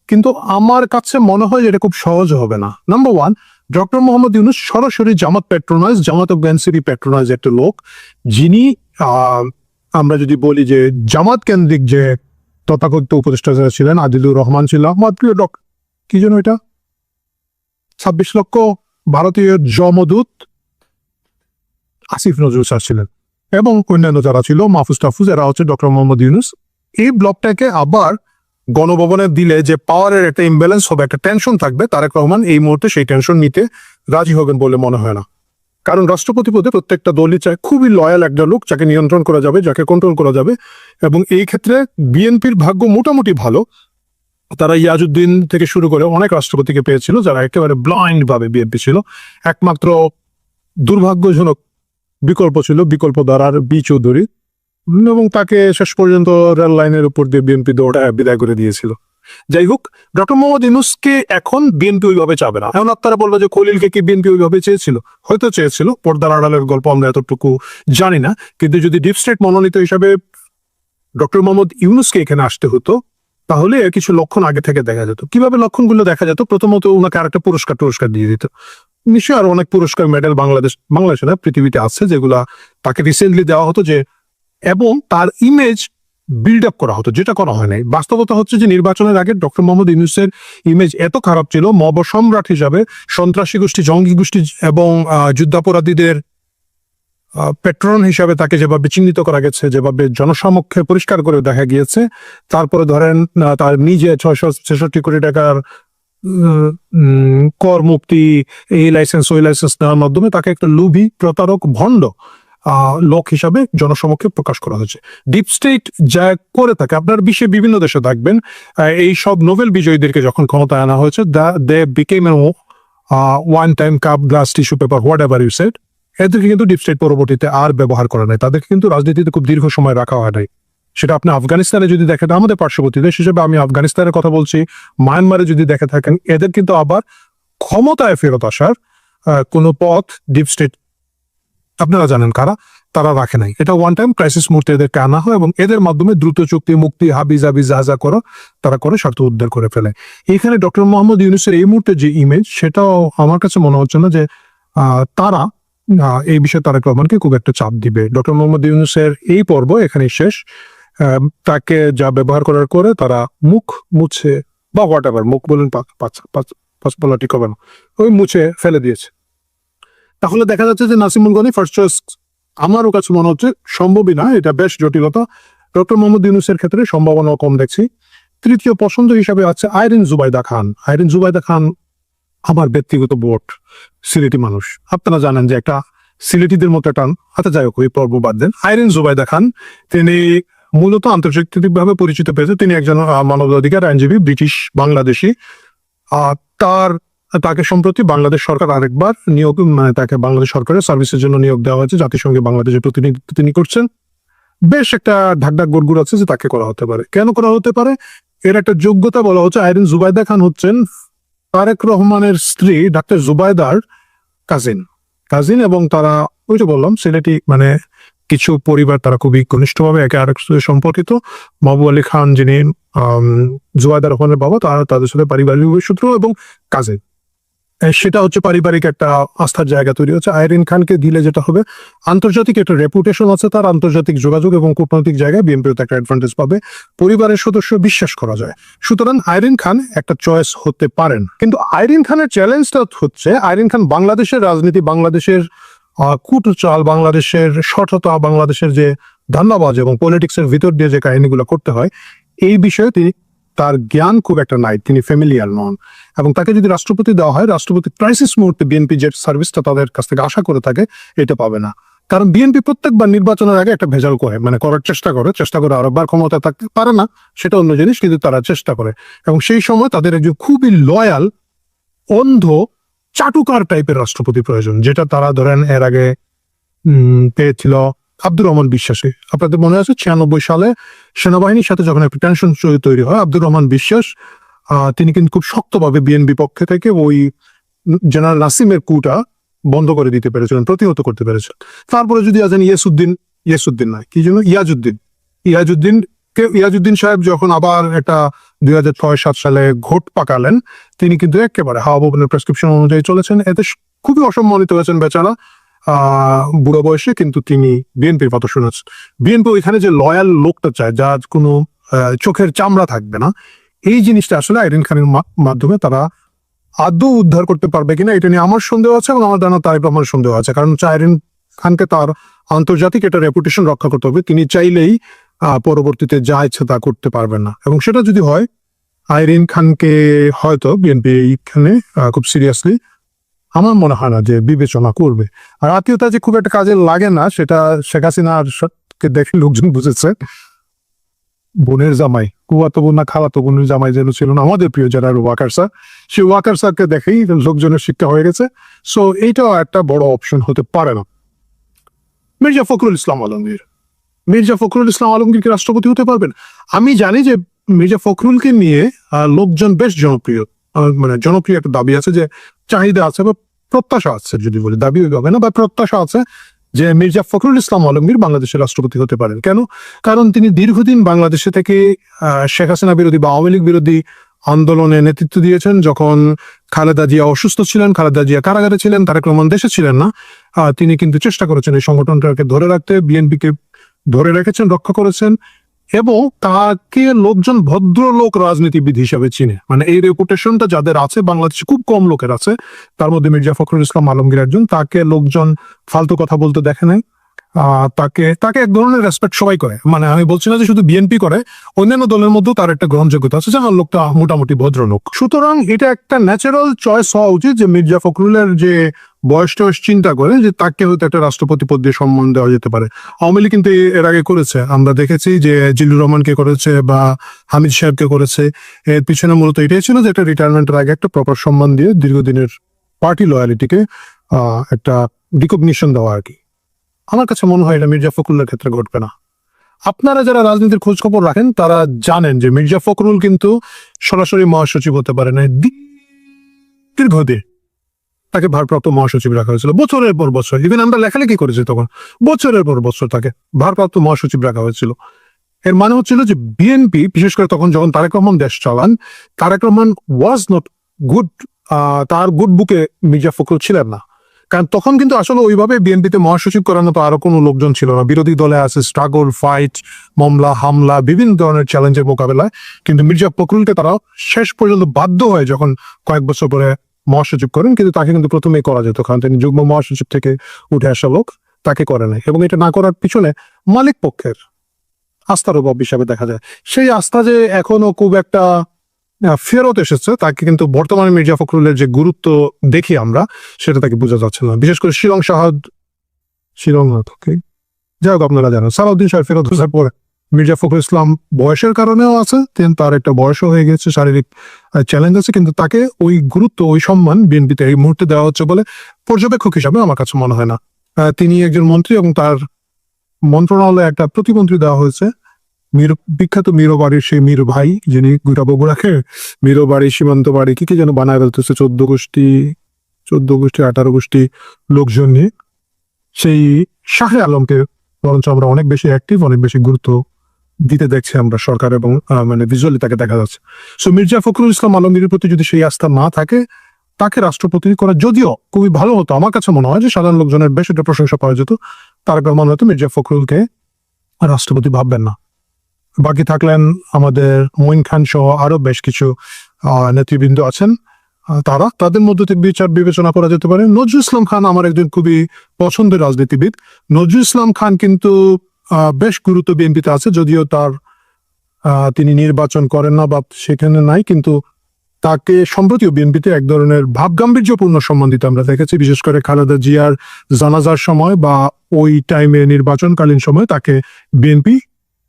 কিন্তু আমার কাছে মনে হয় যে এটা খুব সহজ হবে না। নাম্বার 1, ডক্টর মোহাম্মদ ইউনূস সরাসরি জামাত ও এনসিপি প্যাট্রোনাইজ একটা লোক, যিনি আমরা যদি বলি যে জামাত কেন্দ্রিক যে তথাকথিত উপদেষ্টা যারা ছিলেন, আদিলুর রহমান ছিল, আমার প্রিয় কি যেন এটা 26 লক্ষ ভারতীয় জমদূত আসিফ নজরুল স্যার ছিলেন, এবং অন্যান্য যারা ছিল মাহফুজ টাফুজ, এরা হচ্ছে ডক্টর মোহাম্মদ ইউনূস। এই ব্লকটাকে আবার গণভবনে দিলে যে পাওয়ারের একটা ইমব্যালেন্স হবে, একটা টেনশন থাকবে, তারেক রহমান এই মুহূর্তে সেই টেনশন নিতে রাজি হবেন বলে মনে হয় না। কারণ রাষ্ট্রপতি পদে প্রত্যেকটা দলই চায় খুবই লয়াল একটা লোক, যাকে নিয়ন্ত্রণ করা যাবে, যাকে কন্ট্রোল করা যাবে। এবং এই ক্ষেত্রে বিএনপির ভাগ্য মোটামুটি ভালো, তারা ইয়াজউদ্দিন থেকে শুরু করে অনেক রাষ্ট্রপতিকে পেয়েছিল যারা একেবারে ব্লাইন্ড ভাবে বিএনপি ছিল। একমাত্র দুর্ভাগ্যজনক বিকল্প ছিল বিকল্প দ্বারার বি চৌধুরী, এবং তাকে শেষ পর্যন্ত রেল লাইনের উপর দিয়ে বিএনপি দৌড়ায় বিদায় করে দিয়েছিল। যাই হোক, ডক্টর মোহাম্মদ ইউনূসকে এখন বিএনপি ওইভাবে চাবে না। এখন আপনারা বলবো যে খলিলকে কি বিএনপি ওইভাবে চেয়েছিল? হয়তো চেয়েছিল, পর্দার আড়ালের গল্প আমরা এতটুকু জানি না। কিন্তু যদি ডিপ স্টেট মনোনীত হিসাবে ডক্টর মোহাম্মদ ইউনূসকে এখানে আসতে হতো, তাহলে এর কিছু লক্ষণ আগে থেকে দেখা যেত। কিভাবে লক্ষণগুলো দেখা যেত? প্রথমত ওনাকে আরেকটা পুরস্কার দিয়ে দিত। নিশ্চয়ই আরো অনেক পুরস্কার মেডেল বাংলাদেশে না পৃথিবীতে আছে যেগুলা তাকে রিসেন্টলি দেওয়া হতো, যে এবং তার ইমেজ বিল্ড আপ করা হতো, যেটা করা হয় নাই। বাস্তবতা হচ্ছে যে নির্বাচনের আগে ডক্টর মোহাম্মদ ইউনূসের ইমেজ এত খারাপ ছিল, মব সম্রাট হিসাবে সন্ত্রাসী গোষ্ঠী, জঙ্গি গোষ্ঠী এবং যুদ্ধাপরাধীদের পেট্রন হিসাবে তাকে যেভাবে চিহ্নিত করা গেছে, যেভাবে জনসমক্ষে পরিষ্কার করে দেখা গিয়েছে, তারপরে ধরেন তার নিজে 666 কোটি টাকার কর মুক্তি, এই লাইসেন্স ওই লাইসেন্স নেওয়ার মাধ্যমে তাকে একটা লোভী, প্রতারক, ভণ্ড লোক হিসাবে জনসমক্ষে প্রকাশ করা হয়েছে। ডিপ স্টেট যা করে থাকে, আপনার বিশ্বে বিভিন্ন দেশে থাকবেন, এই সব নোবেল বিজয়ীদেরকে যখন ক্ষমতায় আনা হয়েছে, they became one time cup, glass, tissue paper, whatever you said, এদেরকে কিন্তু ডিপ স্টেট পরবর্তীতে আর ব্যবহার করা নাই। তাদেরকে কিন্তু রাজনীতিতে খুব দীর্ঘ সময় রাখা হয় নাই। সেটা আপনি আফগানিস্তানে যদি দেখেন, আমাদের পার্শ্ববর্তী দেশ হিসেবে আমি আফগানিস্তানের কথা বলছি, মায়ানমারে যদি দেখে থাকেন, এদের কিন্তু আবার ক্ষমতায় ফেরত আসার কোনো পথ ডিপ স্টেট, আপনারা জানেন কারা, তারা রাখে নাই। এটা ওয়ান টাইম ক্রাইসিস মুহূর্তে এদেরকে আনা হয় এবং এদের মাধ্যমে দ্রুত চুক্তি, মুক্তি, হাবি জাবি যা যা করো তারা করে স্বার্থ উদ্ধার করে ফেলে। এখানে ডক্টর মোহাম্মদ ইউনূসের এই মুহূর্তে যে ইমেজ, সেটাও আমার কাছে মনে হচ্ছে না যে তারা এই বিষয়ে তারেক রহমানকে খুব একটা চাপ দিবে। ডক্টর মোহাম্মদ ইউনূসের এই পর্ব এখানে শেষ। তাকে যা ব্যবহার করার করে তারা মুখ মুছে বা হোয়াট এভার, মুখ বলেন পাঁচ বলা ঠিক হবে না, ওই মুছে ফেলে দিয়েছে। তাহলে দেখা যাচ্ছে যে নাসিমুল গনি ফার্স্ট চয়েস আমারও কাছে মনে হচ্ছে সম্ভবই না, এটা বেশ জটিলতা। ডক্টর মোহাম্মদ ইউনূসের ক্ষেত্রে সম্ভাবনা কম দেখছি। তৃতীয় পছন্দ হিসাবে আছে আইরিন জুবাইদা খান। আইরিন জুবাইদা খান আমার ব্যক্তিগত ভোট, সিলেটি মানুষ, আপনারা জানেন যে একটা সিলেটিদের মতো একটা, আচ্ছা যাই হোক ওই পর্ব বাদ দেন। আইরিন জুবাইদা খান তিনি মূলত আন্তর্জাতিকভাবে পরিচিত পেয়েছে, তিনি একজন মানবাধিকার আইনজীবী, ব্রিটিশ বাংলাদেশি। তাকে সম্প্রতি বাংলাদেশ সরকার আরেকবার নিয়োগ, মানে তাকে বাংলাদেশ সরকারের সার্ভিসের জন্য নিয়োগ দেওয়া হয়েছে, জাতিসংঘে বাংলাদেশের প্রতিনিধিত্ব তিনি করছেন। বেশ একটা ঢাকঢাক গড়গুড় আছে যে তাকে করা হতে পারে। কেন করা হতে পারে? এর একটা যোগ্যতা বলা হচ্ছে, আইরিন জুবাইদা খান হচ্ছেন তারেক রহমানের স্ত্রী ডাক্তার জুবাইদার কাজিন, এবং তারা ওই যে বললাম সিলেটি, মানে কিছু পরিবার তারা খুবই ঘনিষ্ঠভাবে একে আরেক সাথে সম্পর্কিত। মাহবুব আলী খান যিনি জুবাইদা রহমানের বাবা, তাদের সাথে পারিবারিক সূত্র এবং কাজিন, সেটা হচ্ছে পারিবারিক একটা আস্থার জায়গা তৈরি হচ্ছে। আইরিন খানকে দিলে যেটা হবে, আন্তর্জাতিক একটা রেপুটেশন আছে তার, আন্তর্জাতিক যোগাযোগ এবং কূটনৈতিক জায়গায় বিএনপিও একটা অ্যাডভান্টেজ পাবে, পরিবারের সদস্য বিশ্বাস করা যায়। সুতরাং আইরিন খান একটা চয়েস হতে পারেন। কিন্তু আইরিন খানের চ্যালেঞ্জটা হচ্ছে, আইরিন খান বাংলাদেশের রাজনীতি, বাংলাদেশের কূটচাল, বাংলাদেশের সঠতা, বাংলাদেশের যে ধান্দাবাজ এবং পলিটিক্সের ভিতর দিয়ে যে কাহিনীগুলো করতে হয়, এই বিষয়ে তার জ্ঞান খুব একটা নাই, তিনি ফ্যামিলিয়ার নন। এবং তাকে যদি রাষ্ট্রপতি দেওয়া হয়, রাষ্ট্রপতি ক্রাইসিস মুহূর্তে বিএনপি যে সার্ভিসটা তাদের কাছ থেকে আশা করে থাকে এটা পাবে না। কারণ বিএনপি প্রত্যেকবার নির্বাচনের আগে একটা ভেজাল করে, মানে করার চেষ্টা করে আরেকবার ক্ষমতা থাকতে পারে না, সেটা অন্য জিনিস, কিন্তু তারা চেষ্টা করে। এবং সেই সময় তাদের একজন খুবই লয়াল, অন্ধ, চাটুকার টাইপের রাষ্ট্রপতি প্রয়োজন, যেটা তারা ধরেন এর আগে পেয়েছিল আব্দুর রহমান বিশ্বাসী। আপনাদের মনে আছে 96 সালে সেনাবাহিনীর সাথে যখন একটা টেনশন তৈরি হয়, আব্দুর রহমান বিশ্বাস তিনি কিন্তু খুব শক্তভাবে বিএনপি পক্ষে থেকে ওই জেনারেল নাসিমের কুটা বন্ধ করে দিতে পেরেছিলেন, প্রতিহত করতে পেরেছিলেন। তারপরে যদি আছেন ইয়াসুদ্দিন নয় কি যেন ইয়াজউদ্দিন সাহেব যখন আবার একটা 2006-07 সালে ঘোট পাকালেন, তিনি কিন্তু একেবারে হাওয়া ভবনের প্রেসক্রিপশন অনুযায়ী চলেছেন। এতে খুবই অসম্মানিত হয়েছেন বেচারা বুড়ো বয়সে, কিন্তু তিনি বিএনপির কথা শুনেছেন। বিএনপি ওইখানে যে লয়াল লোকটা চায়, যার কোনো চোখের চামড়া থাকবে না, এই জিনিসটা আসলে আইরিন খানের মাধ্যমে তারা আদৌ উদ্ধার করতে পারবে কিনা এটা নিয়ে আমার সন্দেহ আছে, এবং আমার জানা তারেক রহমানের সন্দেহ আছে। কারণ আইরিন খানকে তার আন্তর্জাতিক একটা রেপুটেশন রক্ষা করতে হবে, তিনি চাইলেই পরবর্তীতে যা ইচ্ছে তা করতে পারবেন না। এবং সেটা যদি হয়, আইরিন খানকে হয়তো বিএনপি এইখানে খুব সিরিয়াসলি আমার মনে হয় না যে বিবেচনা করবে। আর আত্মীয়তা যে খুব একটা কাজে লাগে না, সেটা শেখ হাসিনার কে দেখে লোকজন বুঝেছে। বোনের জামাই, কুয়াতো বোন না খালাতো বোনের জামাই যেন ছিল না আমাদের প্রিয় যারা ওয়াকার স্যার, সেই ওয়াকার স্যারকে দেখেই লোকজনের শিক্ষা হয়ে গেছে। সো এইটাও একটা বড় অপশন হতে পারে না। মির্জা ফখরুল ইসলাম আলমগীর কি রাষ্ট্রপতি হতে পারবেন? আমি জানি যে মির্জা ফখরুলকে নিয়ে লোকজন বেশ জনপ্রিয়, মানে জনপ্রিয় একটা দাবি আছে, যে চাহিদা আছে বা প্রত্যাশা আছে, যদি বলি দাবি হবে না, বা প্রত্যাশা আছে যে মির্জা ফখরুল ইসলাম আলমগীর বাংলাদেশের রাষ্ট্রপতি হতে পারেন। কেন? কারণ তিনি দীর্ঘদিন বাংলাদেশে থেকে শেখ হাসিনা বিরোধী বা আওয়ামী লীগ বিরোধী আন্দোলনে নেতৃত্ব দিয়েছেন। যখন খালেদা জিয়া অসুস্থ ছিলেন, খালেদা জিয়া কারাগারে ছিলেন, তারেক রহমান দেশে ছিলেন না, তিনি কিন্তু চেষ্টা করেছেন এই সংগঠনটাকে ধরে রাখতে, বিএনপিকে ধরে রেখেছেন, রক্ষা করেছেন, এবং তাকে লোকজন ভদ্রলোক রাজনীতিবিদ হিসাবে চিনে। মানে এই রেপুটেশনটা যাদের আছে বাংলাদেশে খুব কম লোকের আছে, তার মধ্যে মির্জা ফখরুল ইসলাম আলমগীর একজন। তাকে লোকজন ফালতু কথা বলতে দেখে নাই, তাকে এক ধরনের রেসপেক্ট সবাই করে। মানে আমি বলছি না যে শুধু বিএনপি করে, অন্যান্য দলের মধ্যেও তার একটা গ্রহণযোগ্যতা আছে, যেমন লোকটা মোটামুটি ভদ্রলোক। সুতরাং এটা একটা ন্যাচারাল চয়েস হওয়া উচিত যে মির্জা ফখরুলের যে বয়স টয়স চিন্তা করে যে তাকে হয়তো একটা রাষ্ট্রপতি পদ দিয়ে সম্মান দেওয়া যেতে পারে। আওয়ামী লীগ কিন্তু এর আগে করেছে, আমরা দেখেছি যে জিল্লুর রহমানকে করেছে বা হামিদ সাহেবকে করেছে। এর পিছনে মূলত এটাই ছিল যে একটা রিটায়ারমেন্টের আগে একটা প্রপার সম্মান দিয়ে দীর্ঘদিনের পার্টি লয়ালিটিকে একটা রিকগনিশন দেওয়া আর কি। আমার কাছে মনে হয় এটা মির্জা ফখরুলের ক্ষেত্রে ঘটবে না। আপনারা যারা রাজনীতির খোঁজ খবর রাখেন তারা জানেন যে মির্জা ফখরুল কিন্তু সরাসরি মহাসচিব হতে পারে না, দীর্ঘদিন তাকে ভারপ্রাপ্ত মহাসচিব রাখা হয়েছিল বছরের পর বছর। ইভেন আমরা লেখালেখি করেছি তখন, বছরের পর বছর তাকে ভারপ্রাপ্ত মহাসচিব রাখা হয়েছিল। এর মানে হচ্ছিল যে বিএনপি, বিশেষ করে তখন যখন তারেক রহমান দেশ চালান, Tarique Rahman was not good, তার গুড বুকে মির্জা ফখরুল ছিলেন না। কারণ তখন কিন্তু আসলে ওইভাবে বিএনপিতে মহাসচিব করার মতো আরো কোনো লোকজন ছিল না। বিরোধী দলে আছে স্ট্রাগল, ফাইট, মামলা, হামলা, বিভিন্ন ধরনের চ্যালেঞ্জের মোকাবেলায় কিন্তু মির্জা ফখরুলকে তারা শেষ পর্যন্ত বাধ্য হয় যখন কয়েক বছর পরে মহাসচিব করেন। কিন্তু তাকে কিন্তু প্রথমেই করা যেত, কারণ তিনি যুগ্ম মহাসচিব থেকে উঠে আসা লোক, তাকে করে নাই। এবং এটা না করার পিছনে মালিক পক্ষের আস্থার অভাব হিসাবে দেখা যায়। সেই আস্থা যে এখনো খুব একটা ফেরত এসেছে তাকে কিন্তু বর্তমানে মির্জা ফখরুলের যে গুরুত্ব দেখি আমরা, সেটা তাকে বোঝা যাচ্ছে না। বিশেষ করে শিলং না তো যাই হোক, আপনারা জানেন সালাউদ্দিন সাহেব ফেরত আসার পরে মির্জা ফখরুল ইসলাম বয়সের কারণেও আছে, তার একটা বয়সও হয়ে গেছে, শারীরিক চ্যালেঞ্জ আছে, কিন্তু তাকে ওই গুরুত্ব ওই সম্মান বিএনপিতে এই মুহূর্তে দেওয়া হচ্ছে বলে পর্যবেক্ষক হিসাবে আমার কাছে মনে হয় না। তিনি একজন মন্ত্রী এবং তার মন্ত্রণালয়ে একটা প্রতিমন্ত্রী দেওয়া হয়েছে, বিখ্যাত মিরো বাড়ির সেই মির ভাই, যিনি গোটা বগুড়াকে মিরো বাড়ি, সীমান্ত বাড়ি কি যেন বানায় ফেলতেছে 14 গোষ্ঠী 18 গোষ্ঠী লোকজন নিয়ে, সেই শাহে আলমকে বরঞ্চ আমরা অনেক বেশি অ্যাক্টিভ, অনেক বেশি গুরুত্ব দিতে দেখছি আমরা সরকার, এবং মানে ভিজুয়ালি তাকে দেখা যাচ্ছে। সো মির্জা ফখরুল ইসলাম আলমগীরের প্রতি যদি সেই আস্থা না থাকে, তাকে রাষ্ট্রপতি করা যদিও খুবই ভালো হতো, আমার কাছে মনে হয় যে সাধারণ লোকজনের বেশ একটা প্রশংসা পাওয়া যেত, তারেক রহমান হয়তো মির্জা ফখরুলকে রাষ্ট্রপতি ভাববেন না। বাকি থাকলেন আমাদের মঈন খান সহ আরো বেশ কিছু নেতৃবৃন্দ আছেন, তাদের মধ্যে থেকে বিচার বিবেচনা করা যেতে পারে। নজরুল ইসলাম খান আমার একজন খুবই পছন্দের রাজনীতিবিদ। নজরুল ইসলাম খান কিন্তু বেশ গুরুত্ব বিএনপিতে আছে, যদিও তিনি নির্বাচন করেন না বা সেখানে নাই, কিন্তু তাকে সম্প্রতিও বিএনপিতে এক ধরনের ভাবগাম্ভীর্যপূর্ণ সম্মান দিতে আমরা দেখেছি, বিশেষ করে খালেদা জিয়ার জানাজার সময় বা ওই টাইমে নির্বাচনকালীন সময় তাকে বিএনপি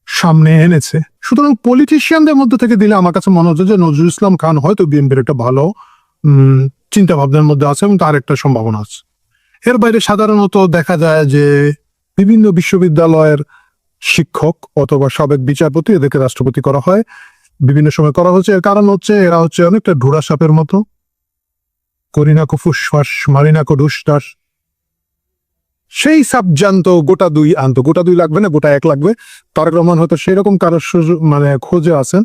সামনে এনেছে। সুতরাং পলিটিশিয়ানদের মধ্যে থেকে দিলে আমার কাছে মনে হচ্ছে যে নজরুল ইসলাম খান হয়তো বিএনপির একটা ভালো চিন্তা ভাবনার মধ্যে আছে এবং তার একটা সম্ভাবনা আছে। এর বাইরে সাধারণত দেখা যায় যে বিভিন্ন বিশ্ববিদ্যালয়ের শিক্ষক অথবা সাবেক বিচারপতি, এদেরকে রাষ্ট্রপতি করা হয়, বিভিন্ন সময় করা হচ্ছে। এর কারণ হচ্ছে এরা হচ্ছে অনেকটা ঢোড়া সাপের মতো, করিনা কুফুস মারিনা কুডুস, সেই সাপ জানতো গোটা দুই লাগবে না, গোটা 1 লাগবে। তারেক রহমান হয়তো সেই রকম কারোর মানে খোঁজে আছেন,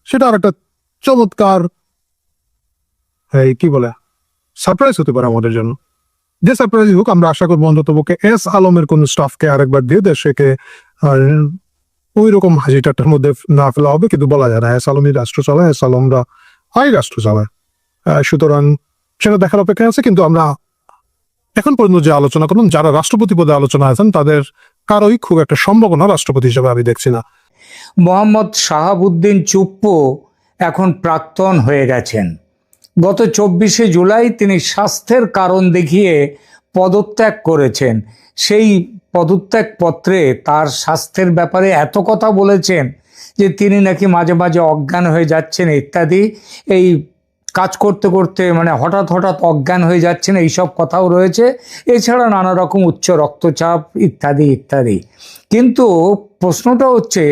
সেটা আর একটা চমৎকার কি বলে সারপ্রাইজ হতে পারে আমাদের জন্য। যে সারপ্রাইজ হোক, আমরা আশা করবো অন্ততপক্ষে এস আলমের কোন স্টাফকে আরেকবার দিয়ে দেশকে ওই রকম হাজিটাটার মধ্যে না ফেলা হবে, কিন্তু বলা যায় না। এস আলমী রাষ্ট্র চালায়, এস আলমরা রাষ্ট্র চালায়, সুতরাং সেটা দেখার অপেক্ষা আছে। কিন্তু আমরা এখন পর্যন্ত যে আলোচনা করলাম, যারা রাষ্ট্রপতি পদে আলোচনা আছেন তাদের কারোই খুব একটা সম্ভাবনা রাষ্ট্রপতি হিসেবে আমি দেখছি না। মোহাম্মদ শাহাবুদ্দিন চুপ্পু এখন প্রাক্তন হয়ে গেছেন। গত 24শে জুলাই তিনি স্বাস্থ্যের কারণ দেখিয়ে পদত্যাগ করেছেন। সেই পদত্যাগ পত্রে তার স্বাস্থ্যের ব্যাপারে এত কথা বলেছেন যে তিনি নাকি মাঝে মাঝে অজ্ঞান হয়ে যাচ্ছেন ইত্যাদি, এই কাজ করতে করতে মানে হঠাৎ অজ্ঞান হয়ে যাচ্ছেন, এইসব কথাও রয়েছে। এছাড়া নানা রকম উচ্চ রক্তচাপ ইত্যাদি ইত্যাদি। কিন্তু প্রশ্নটা হচ্ছে,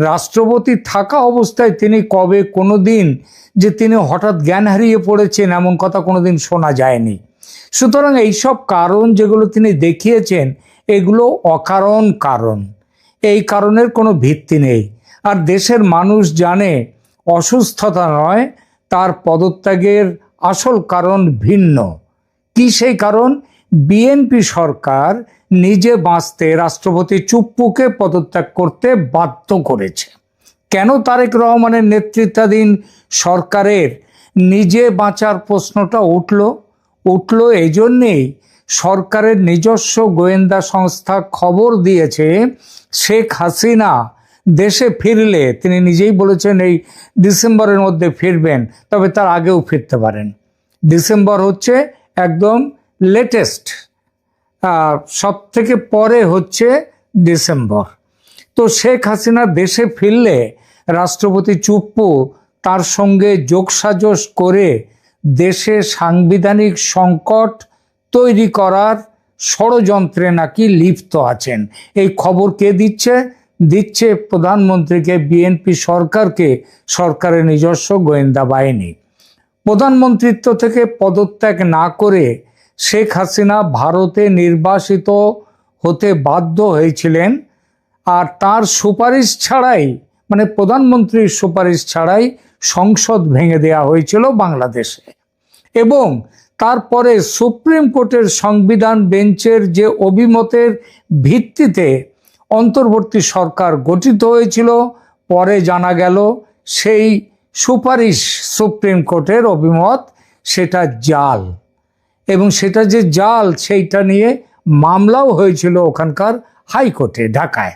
রাষ্ট্রপতি থাকা অবস্থায় তিনি কবে কোনো দিন যে তিনি হঠাৎ জ্ঞান হারিয়ে পড়েছেন এমন কথা কোনোদিন শোনা যায়নি। সুতরাং এইসব কারণ যেগুলো তিনি দেখিয়েছেন, এগুলো অকারণ কারণ, এই কারণের কোনো ভিত্তি নেই। আর দেশের মানুষ জানে অসুস্থতা নয়, তার পদত্যাগের আসল কারণ ভিন্ন। কি সেই কারণ? বিএনপি সরকার নিজে বাঁচতে রাষ্ট্রপতি চুপ্পুকে পদত্যাগ করতে বাধ্য করেছে। কেন তারেক রহমানের নেতৃত্বাধীন সরকারের নিজে বাঁচার প্রশ্নটা উঠল এই জন্যেই সরকারের নিজস্ব গোয়েন্দা সংস্থা খবর দিয়েছে শেখ হাসিনা দেশে ফিরলে, তিনি নিজেই বলেছেন এই ডিসেম্বরের মধ্যে ফিরবেন, তবে তার আগেও ফিরতে পারেন। ডিসেম্বর হচ্ছে একদম লেটেস্ট, সব থেকে পরে হচ্ছে ডিসেম্বর। তো শেখ হাসিনা দেশে ফিরলে রাষ্ট্রপতি চুপ্পু তার সঙ্গে যোগসাজশ করে দেশে সাংবিধানিক সংকট তৈরি করার ষড়যন্ত্রে নাকি লিপ্ত আছেন। এই খবর কে দিচ্ছে প্রধানমন্ত্রীকে, বিএনপি সরকারকে, সরকারের নিজস্ব গোয়েন্দা বাহিনী। প্রধানমন্ত্রিত্ব থেকে পদত্যাগ না করে শেখ হাসিনা ভারতে নির্বাসিত হতে বাধ্য হয়েছিলেন, আর তার সুপারিশ ছাড়াই, মানে প্রধানমন্ত্রীর সুপারিশ ছাড়াই সংসদ ভেঙে দেওয়া হয়েছিল বাংলাদেশে। এবং তারপরে সুপ্রিম কোর্টের সংবিধান বেঞ্চের যে অভিমতের ভিত্তিতে অন্তর্বর্তী সরকার গঠিত হয়েছিল, পরে জানা গেল সেই সুপারিশ, সুপ্রিম কোর্টের অভিমত, সেটা জাল। এবং সেটা যে জাল, সেইটা নিয়ে মামলাও হয়েছিল ওখানকার হাইকোর্টে, ঢাকায়।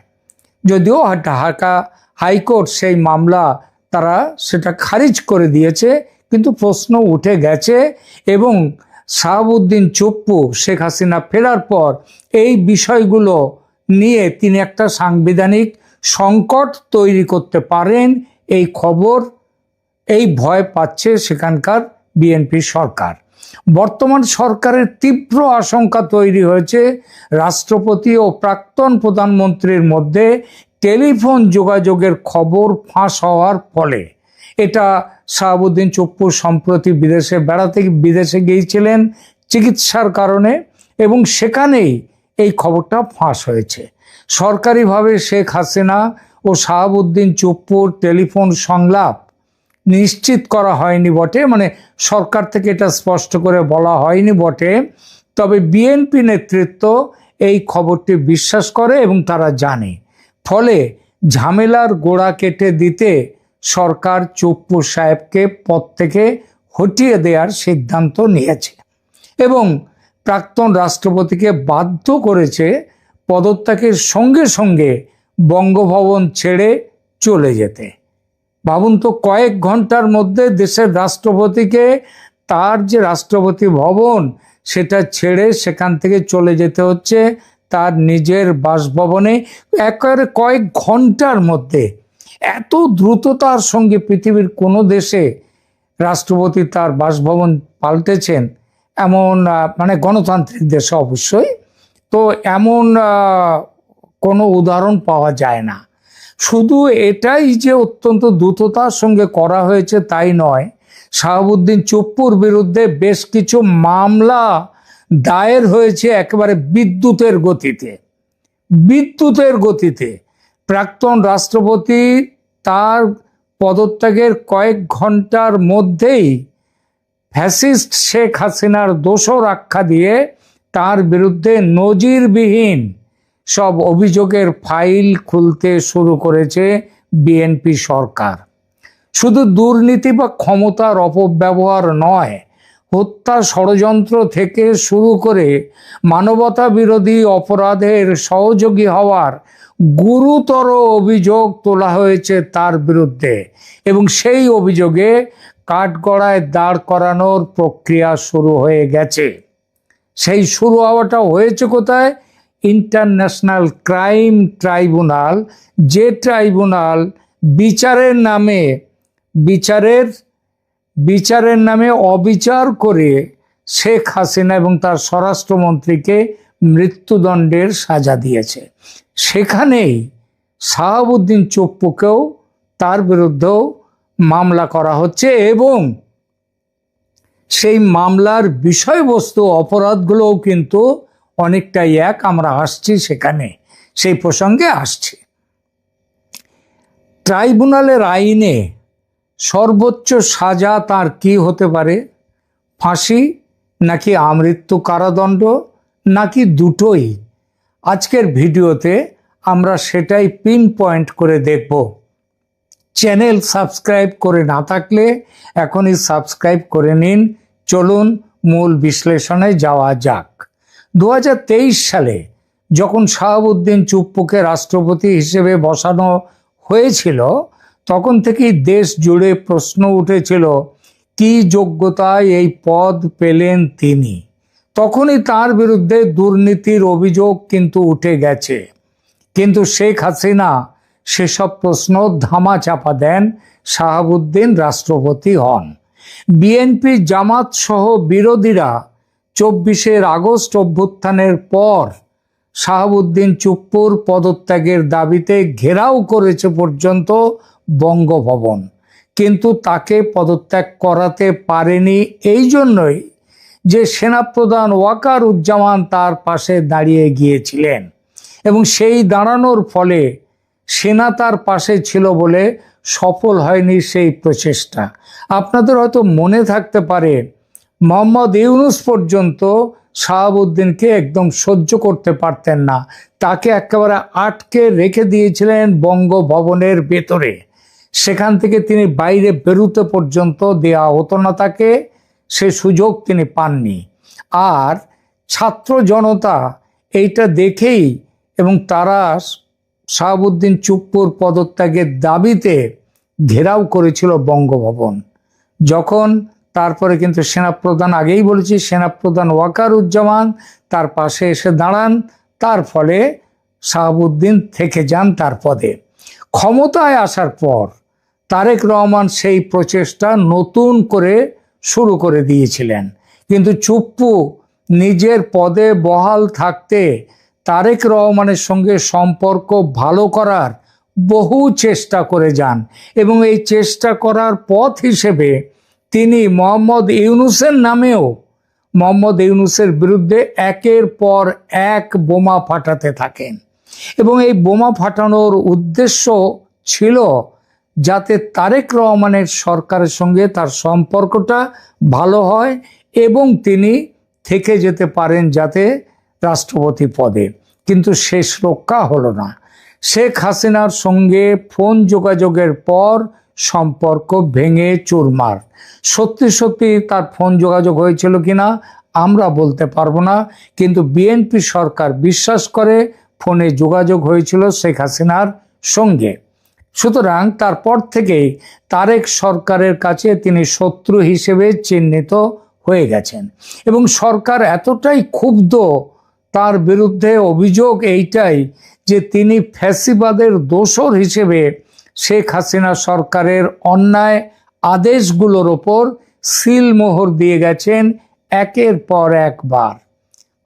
যদিও ঢাকা হাইকোর্ট সেই মামলা তারা সেটা খারিজ করে দিয়েছে, কিন্তু প্রশ্ন উঠে গেছে এবং শাহাবুদ্দিন চুপ্পু শেখ হাসিনা ফেরার পর এই বিষয়গুলো নিয়ে তিনি একটা সাংবিধানিক সংকট তৈরি করতে পারেন, এই খবর, এই ভয় পাচ্ছে সেখানকার বিএনপি সরকার। বর্তমান সরকারের তীব্র আশঙ্কা তৈরি হয়েছে রাষ্ট্রপতি ও প্রাক্তন প্রধানমন্ত্রীর মধ্যে টেলিফোন যোগাযোগের খবর ফাঁস হওয়ার ফলে। এটা শাহাবুদ্দিন চুপ্পু সম্প্রতি বিদেশে গিয়েছিলেন চিকিৎসার কারণে এবং সেখানেই এই খবরটা ফাঁস হয়েছে। সরকারিভাবে শেখ হাসিনা ও শাহাবুদ্দিন চুপ্পুর টেলিফোন সংলাপ নিশ্চিত করা হয়নি বটে, মানে সরকার থেকে এটা স্পষ্ট করে বলা হয়নি বটে, তবে বিএনপি নেতৃত্ব এই খবরটি বিশ্বাস করে এবং তারা জানে। ফলে ঝামেলার গোড়া কেটে দিতে সরকার চুপ্পু সাহেবকে পদ থেকে হটিয়ে দেওয়ার সিদ্ধান্ত নিয়েছে এবং প্রাক্তন রাষ্ট্রপতিকে বাধ্য করেছে পদত্যাগের সঙ্গে সঙ্গে বঙ্গভবন ছেড়ে চলে যেতে। ভাবুন তো, কয়েক ঘন্টার মধ্যে দেশের রাষ্ট্রপতিকে তার যে রাষ্ট্রপতি ভবন সেটা ছেড়ে সেখান থেকে চলে যেতে হচ্ছে তার নিজের বাসভবনে, একেবারে কয়েক ঘন্টার মধ্যে। এত দ্রুততার সঙ্গে পৃথিবীর কোনো দেশে রাষ্ট্রপতি তার বাসভবন পাল্টেছেন এমন, মানে গণতান্ত্রিক দেশে অবশ্যই, তো এমন কোনো উদাহরণ পাওয়া যায় না। শুধু এটাই যে অত্যন্ত দ্রুততার সঙ্গে করা হয়েছে তাই নয়, শাহাবুদ্দিন চুপ্পুর বিরুদ্ধে বেশ কিছু মামলা দায়ের হয়েছে একেবারে বিদ্যুতের গতিতে। প্রাক্তন রাষ্ট্রপতি তার পদত্যাগের কয়েক ঘন্টার মধ্যেই ফ্যাসিস্ট শেখ হাসিনার দোসর আখ্যা দিয়ে তার বিরুদ্ধে নজিরবিহীন সব অভিযোগের ফাইল খুলতে শুরু করেছে বিএনপি সরকার। শুধু দুর্নীতি বা ক্ষমতার অপব্যবহার নয়, হত্যা, ষড়যন্ত্র থেকে শুরু করে মানবতা বিরোধী অপরাধের সহযোগী হওয়ার গুরুতর অভিযোগ তোলা হয়েছে তার বিরুদ্ধে এবং সেই অভিযোগে কাঠগড়ায় দাঁড় করানোর প্রক্রিয়া শুরু হয়ে গেছে। সেই শুরু হওয়াটা হয়েছে কোথায়? ইন্টারন্যাশনাল ক্রাইম ট্রাইব্যুনাল, যে ট্রাইব্যুনাল বিচারের নামে অবিচার করে শেখ হাসিনা এবং তার স্বরাষ্ট্রমন্ত্রীকে মৃত্যুদণ্ডের সাজা দিয়েছে। সেখানেই শাহাবুদ্দিন চুপ্পুকেও তার বিরুদ্ধেও মামলা করা হচ্ছে এবং সেই মামলার বিষয়বস্তু, অপরাধগুলোও কিন্তু অনেকটাই এক। আমরা আসছি সেখানে, সেই প্রসঙ্গে আসছি। ট্রাইব্যুনালের আইনে সর্বোচ্চ সাজা তার কি হতে পারে? ফাঁসি নাকি আমৃত্যু কারাদণ্ড নাকি দুটোই? আজকের ভিডিওতে আমরা সেটাই পিন পয়েন্ট করে দেখব। চ্যানেল সাবস্ক্রাইব করে না থাকলে এখনই সাবস্ক্রাইব করে নিন। চলুন মূল বিশ্লেষণে যাওয়া যাক। 2023 সালে যখন শাহাবুদ্দিন চুপ্পুকে রাষ্ট্রপতি হিসেবে বসানো হয়েছিল, তখন থেকেই দেশ জুড়ে প্রশ্ন উঠেছিল কি যোগ্যতায় এই পদ পেলেন তিনি। তখনই তার বিরুদ্ধে দুর্নীতির অভিযোগ কিন্তু উঠে গেছে, কিন্তু শেখ হাসিনা সেসব প্রশ্ন ধামাচাপা দেন, শাহাবুদ্দিন রাষ্ট্রপতি হন। বিএনপি, জামাত সহ বিরোধীরা 24 আগস্ট অভ্যুত্থানের পর শাহাবুদ্দিন চুপ্পুর পদত্যাগের দাবিতে ঘেরাও করেছে পর্যন্ত বঙ্গভবন, কিন্তু তাকে পদত্যাগ করাতে পারেনি এই জন্যই যে সেনাপ্রধান ওয়াকারুজ্জামান তার পাশে দাঁড়িয়ে গিয়েছিলেন এবং সেই দাঁড়ানোর ফলে সেনা তার পাশে ছিল বলে সফল হয়নি সেই প্রচেষ্টা। আপনাদের হয়তো মনে থাকতে পারে মোহাম্মদ ইউনূস পর্যন্ত শাহাবুদ্দিনকে একদম সহ্য করতে পারতেন না, তাকে একেবারে আটকে রেখে দিয়েছিলেন বঙ্গভবনের ভেতরে। সেখান থেকে তিনি বাইরে বেরোতে পর্যন্ত দেয়া হতো না তাকে, সে সুযোগ তিনি পাননি। আর ছাত্র জনতা এইটা দেখেই এবং তারা শাহাবুদ্দিন চুপ্পুর পদত্যাগের দাবিতে ঘেরাও করেছিল বঙ্গভবন। যখন তারপরে কিন্তু সেনাপ্রধান, আগেই বলেছি, সেনাপ্রধান ওয়াকারুজ্জামান তার পাশে এসে দাঁড়ান, তার ফলে শাহাবুদ্দিন থেকে যান তার পদে। ক্ষমতায় আসার পর তারেক রহমান সেই প্রচেষ্টা নতুন করে শুরু করে দিয়েছিলেন, কিন্তু চুপ্পু নিজের পদে বহাল থাকতে তারেক রহমানের সঙ্গে সম্পর্ক ভালো করার বহু চেষ্টা করে যান, এবং এই চেষ্টা করার পথ হিসেবে তিনি মোহাম্মদ ইউনূসের বিরুদ্ধে একের পর এক বোমা ফাটাতে থাকেন, এবং এই বোমা ফাটানোর উদ্দেশ্য ছিল যাতে তারেক রহমানের সরকারের সঙ্গে তার সম্পর্কটা ভালো হয় এবং তিনি থেকে যেতে পারেন যাতে রাষ্ট্রপতি পদে। কিন্তু শেষ রক্ষা হলো না। শেখ হাসিনার সঙ্গে ফোন যোগাযোগের পর সম্পর্ক ভেঙে চুরমার। সত্যি সত্যি তার ফোন যোগাযোগ হয়েছিল কিনা আমরা বলতে পারবো না, কিন্তু বিএনপি সরকার বিশ্বাস করে ফোনে যোগাযোগ হয়েছিল শেখ হাসিনার সঙ্গে। সুতরাং তারপর থেকেই তারেক সরকারের কাছে তিনি শত্রু হিসেবে চিহ্নিত হয়ে গেছেন, এবং সরকার এতটাই ক্ষুব্ধ, তার বিরুদ্ধে অভিযোগ এইটাই যে তিনি ফ্যাসিবাদের দোসর হিসেবে শেখ হাসিনা সরকারের অন্যায় আদেশগুলোর ওপর সিলমোহর দিয়ে গেছেন একের পর একবার।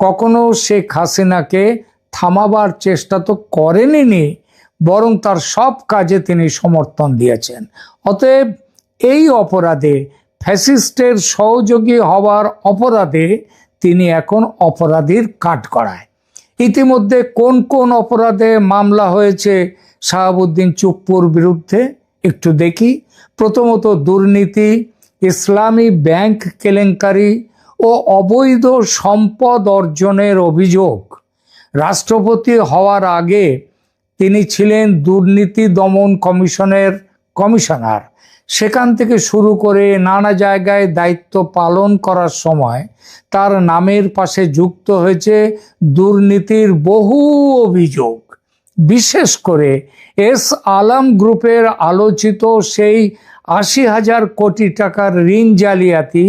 কখনো শেখ হাসিনাকে থামাবার চেষ্টা তো করেননি, বরং তার সব কাজে তিনি সমর্থন দিয়েছেন। অতএব এই অপরাধে, ফ্যাসিস্টের সহযোগী হওয়ার অপরাধে তিনি এখন অপরাধীর কাঠগড়ায়। ইতিমধ্যে কোন কোন অপরাধে মামলা হয়েছে শাহাবুদ্দিন চুপ্পুর বিরুদ্ধে একটু দেখি। প্রথমত দুর্নীতি, ইসলামী ব্যাংক কেলেঙ্কারি ও অবৈধ সম্পদ অর্জনের অভিযোগ। রাষ্ট্রপতি হওয়ার আগে তিনি ছিলেন দুর্নীতি দমন কমিশনের কমিশনার। সেখান থেকে শুরু করে নানা জায়গায় দায়িত্ব পালন করার সময় তার নামের পাশে যুক্ত হয়েছে দুর্নীতির বহু অভিযোগ। বিশেষ করে এস আলম গ্রুপের আলোচিত সেই ৮০,০০০ কোটি টাকার ঋণ জালিয়াতি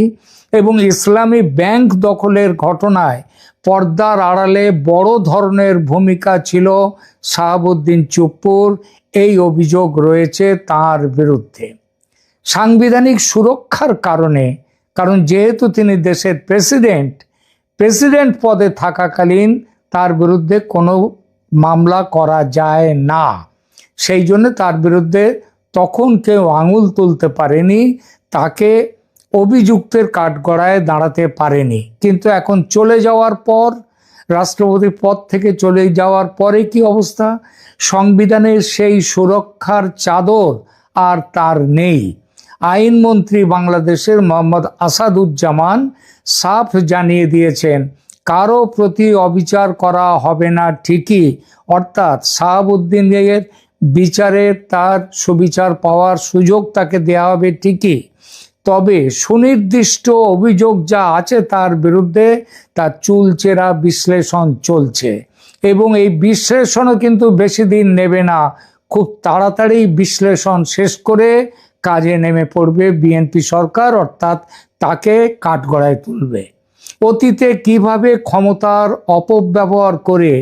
এবং ইসলামী ব্যাংক দখলের ঘটনায় পর্দার আড়ালে বড় ধরনের ভূমিকা ছিল শাহাবুদ্দিন চুপ্পুর, এই অভিযোগ রয়েছে তার বিরুদ্ধে। সাংবিধানিক সুরক্ষার কারণে, কারণ যেহেতু তিনি দেশের প্রেসিডেন্ট পদে থাকাকালীন তার বিরুদ্ধে কোনো মামলা করা যায় না, সেই জন্য তার বিরুদ্ধে তখন কেউ আঙুল তুলতে পারেনি, তাকে অভিযুক্তের কাঠগড়ায় দাঁড়াতে পারেনি। কিন্তু এখন চলে যাওয়ার পর, রাষ্ট্রপতি পদ থেকে চলে যাওয়ার পরে কি অবস্থা? সংবিধানের সেই সুরক্ষার চাদর আর তার নেই। আইনমন্ত্রী বাংলাদেশের মোহাম্মদ আসাদুজ্জামান সাফ জানিয়ে দিয়েছেন, কারো প্রতি অবিচার করা হবে না ঠিকই, অর্থাৎ শাহাবুদ্দিনের বিচারের তার সুবিচার পাওয়ার সুযোগ তাকে দেওয়া হবে ঠিকই, তবে সুনির্দিষ্ট অভিযোগ যা আছে তার বিরুদ্ধে তার চুলচেরা বিশ্লেষণ চলছে, এবং এই বিশ্লেষণও কিন্তু বেশি দিন নেবে না। খুব তাড়াতাড়ি বিশ্লেষণ শেষ করে কাজে নেমে পড়বে বিএনপি সরকার, অর্থাৎ তাকে কাঠগড়ায় তুলবে। অতীতে কিভাবে ক্ষমতার অপব্যবহার করে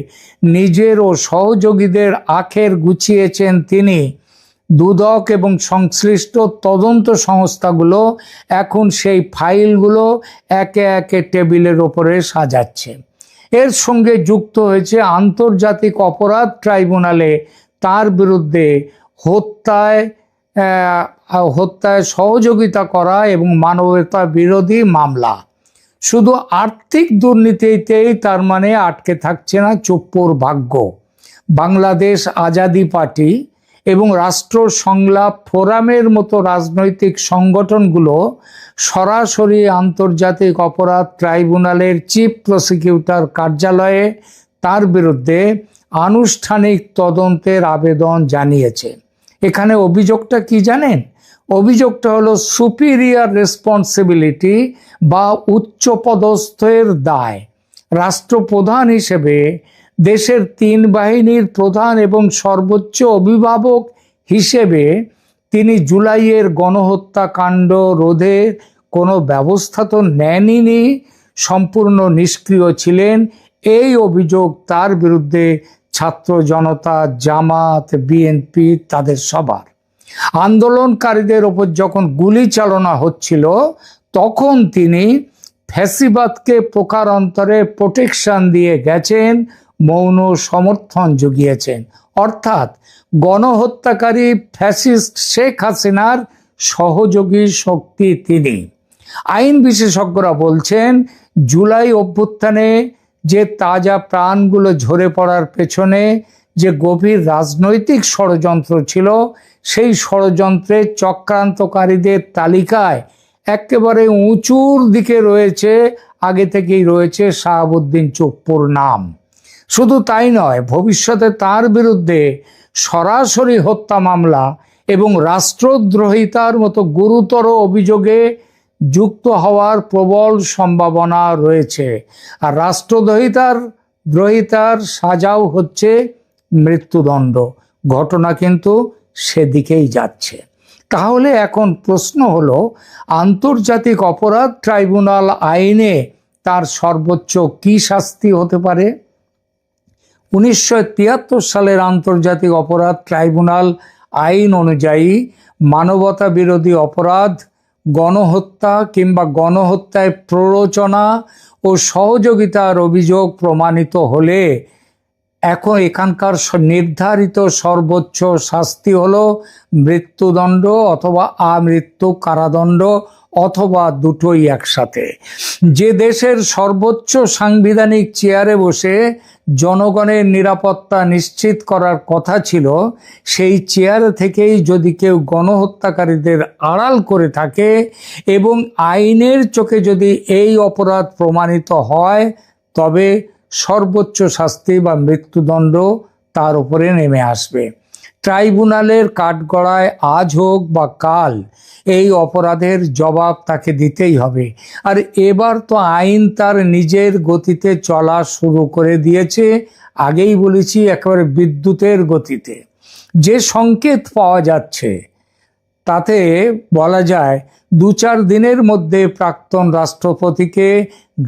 নিজের ও সহযোগীদের আখের গুছিয়েছেন তিনি, দুদক এবং সংশ্লিষ্ট তদন্ত সংস্থাগুলো এখন সেই ফাইলগুলো একে একে টেবিলের ওপরে সাজাচ্ছে। এর সঙ্গে যুক্ত হয়েছে আন্তর্জাতিক অপরাধ ট্রাইব্যুনালে তার বিরুদ্ধে হত্যায় সহযোগিতা করা এবং মানবতা বিরোধী মামলা। শুধু আর্থিক দুর্নীতিতেই তার মানে আটকে থাকছে না চুপ্পুর ভাগ্য। বাংলাদেশ আজাদি পার্টি এবং রাষ্ট্র সংলাপ ফোরামের মতো রাজনৈতিক সংগঠনগুলো সরাসরি আন্তর্জাতিক অপরাধ ট্রাইব্যুনালের চিফ প্রসিকিউটর কার্যালয়ে তার বিরুদ্ধে আনুষ্ঠানিক তদন্তের আবেদন জানিয়েছে। এখানে অভিযোগটা কি জানেন? অভিযোগটা হলো সুপিরিয়র রেসপন্সিবিলিটি বা উচ্চপদস্থের দায়। রাষ্ট্রপ্রধান হিসেবে দেশের 3 বাহিনীর প্রধান এবং সর্বোচ্চ অভিভাবক হিসেবে তিনি জুলাইয়ের গণহত্যাকাণ্ড রোধে কোনো ব্যবস্থা তো নেননি, সম্পূর্ণ নিষ্ক্রিয় ছিলেন। এই অভিযোগ তার বিরুদ্ধে ছাত্র জনতা, জামাত, বিএনপি তাদের সবার। আন্দোলনকারীদের ওপর যখন গুলি চালনা হচ্ছিল তখন তিনি ফ্যাসিবাদকে প্রকারান্তরে প্রোটেকশন দিয়ে গেছেন, মৌন সমর্থন জুগিয়েছেন। অর্থাৎ গণহত্যাকারী ফ্যাসিস্ট শেখ হাসিনার সহযোগী শক্তি তিনি। আইন বিশেষজ্ঞরা বলছেন জুলাই অভ্যুত্থানে যে তাজা প্রাণগুলো ঝরে পড়ার পেছনে যে গভীর রাজনৈতিক ষড়যন্ত্র ছিল, সেই ষড়যন্ত্রের চক্রান্তকারীদের তালিকায় একেবারে উঁচুর দিকে রয়েছে, আগে থেকেই রয়েছে শাহাবুদ্দিন চুপ্পুর নাম। শুধু তাই নয়, ভবিষ্যতে তার বিরুদ্ধে সরাসরি হত্যা মামলা এবং রাষ্ট্রদ্রোহিতার মতো গুরুতর অভিযোগে যুক্ত হওয়ার প্রবল সম্ভাবনা রয়েছে। আর রাষ্ট্রদ্রোহিতার সাজাও হচ্ছে মৃত্যুদণ্ড। ঘটনা কিন্তু সেদিকেই যাচ্ছে। তাহলে এখন প্রশ্ন হলো, আন্তর্জাতিক অপরাধ ট্রাইব্যুনাল আইনে তার সর্বোচ্চ কি শাস্তি হতে পারে? 1973 সালের আন্তর্জাতিক অপরাধ ট্রাইব্যুনাল আইন অনুযায়ী মানবতা বিরোধী অপরাধ, গণহত্যা কিংবা গণহত্যায় প্ররোচনা ও সহযোগিতার অভিযোগ প্রমাণিত হলে এখন এখানকার নির্ধারিত সর্বোচ্চ শাস্তি হলো মৃত্যুদণ্ড অথবা আমৃত্যু কারাদণ্ড, অথবা দুটোই একসাথে। যে দেশের সর্বোচ্চ সাংবিধানিক চেয়ারে বসে জনগণের নিরাপত্তা নিশ্চিত করার কথা ছিল, সেই চেয়ার থেকেই যদি কেউ গণহত্যাকারীদের আড়াল করে থাকে এবং আইনের চোখে যদি এই অপরাধ প্রমাণিত হয়, তবে সর্বোচ্চ শাস্তি বা মৃত্যুদণ্ড তার উপরে নেমে আসবে। ট্রাইব্যুনালের কাঠগড়ায় আজ হোক বা কাল এই অপরাধের জবাব তাকে দিতেই হবে। আর এবার তো আইন তার নিজের গতিতে চলা শুরু করে দিয়েছে। আগেই বলেছি, একেবারে বিদ্যুতের গতিতে। যে সংকেত পাওয়া যাচ্ছে তাতে বলা যায় 2-4 দিনের মধ্যে প্রাক্তন রাষ্ট্রপতিকে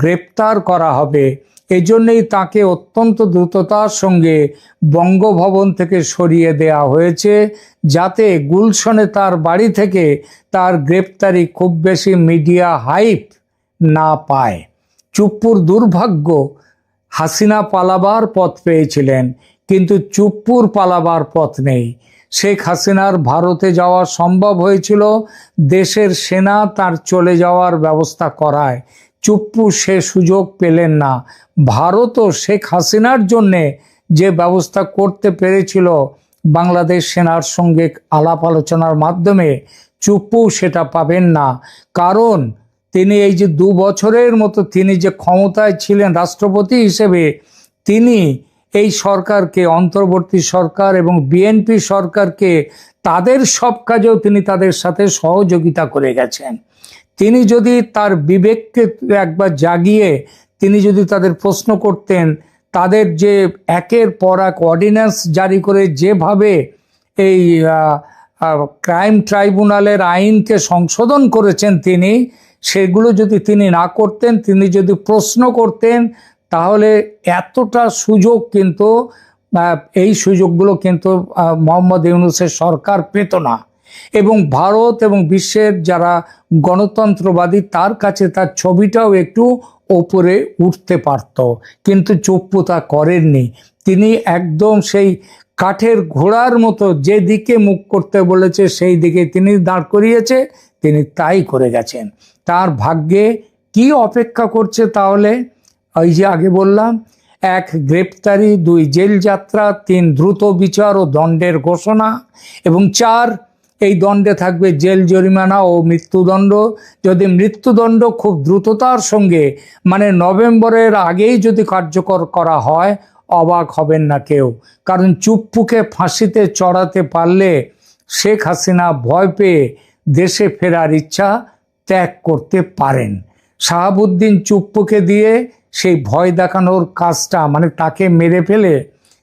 গ্রেপ্তার করা হবে। এজন্যই তাকে অত্যন্ত দ্রুততার সঙ্গে বঙ্গভবন থেকে সরিয়ে দেওয়া হয়েছে, যাতে গুলশনে তার বাড়ি থেকে তার গ্রেপ্তারি খুব বেশি মিডিয়া হাইপ না পায়। চুপ্পুর দুর্ভাগ্য, হাসিনা পালাবার পথ পেয়েছিলেন, কিন্তু চুপ্পুর পালাবার পথ নেই। শেখ হাসিনার ভারতে যাওয়া সম্ভব হয়েছিল দেশের সেনা তার চলে যাওয়ার ব্যবস্থা করায়। চুপ্পু সে সুযোগ পেলেন না। ভারতও শেখ হাসিনার জন্যে যে ব্যবস্থা করতে পেরেছিল বাংলাদেশ সেনার সঙ্গে আলাপ আলোচনার মাধ্যমে, চুপ্পু সেটা পাবেন না। কারণ তিনি এই যে 2 বছরের মতো তিনি যে ক্ষমতায় ছিলেন রাষ্ট্রপতি হিসেবে, তিনি এই সরকারকে, অন্তর্বর্তী সরকার এবং বিএনপি সরকারকে, তাদের সব কাজেও তিনি তাদের সাথে সহযোগিতা করে গেছেন। তিনি যদি তার বিবেককে একবার জাগিয়ে তিনি যদি তাদের প্রশ্ন করতেন, তাদের যে একের পর এক অর্ডিন্যান্স জারি করে যেভাবে এই ক্রাইম ট্রাইব্যুনালের আইনকে সংশোধন করেছেন তিনি, সেগুলো যদি তিনি না করতেন, তিনি যদি প্রশ্ন করতেন, তাহলে এতটা সুযোগ কিন্তু এই সুযোগগুলো কিন্তু মোহাম্মদ ইউনূসের সরকার পেত না। এবং ভারত এবং বিশ্বের যারা গণতন্ত্রবাদী, তার কাছে তার ছবিটাও একটু ওপরে উঠতে পারত। কিন্তু চুপ্পু তা করেননি। তিনি একদম সেই কাঠের ঘোড়ার মতো যেদিকে মুখ করতে বলেছে সেই দিকে তিনি দাঁড় করিয়েছে, তিনি তাই করে গেছেন। তার ভাগ্যে কি অপেক্ষা করছে তাহলে? ওই যে আগে বললাম, 1 গ্রেপ্তারি, 2 জেল যাত্রা, 3 দ্রুত বিচার ও দণ্ডের ঘোষণা, এবং 4 এই দণ্ডে থাকবে জেল জরিমানা ও মৃত্যুদণ্ড। যদি মৃত্যুদণ্ড খুব দ্রুততার সঙ্গে, মানে নভেম্বরের আগেই যদি কার্যকর করা হয়, অবাক হবেন না কেউ। কারণ চুপ্পুকে ফাঁসিতে চড়াতে পারলে শেখ হাসিনা ভয় পেয়ে দেশে ফেরার ইচ্ছা ত্যাগ করতে পারেন। শাহাবুদ্দিন চুপ্পুকে দিয়ে সেই ভয় দেখানোর কাজটা, মানে তাকে মেরে ফেলে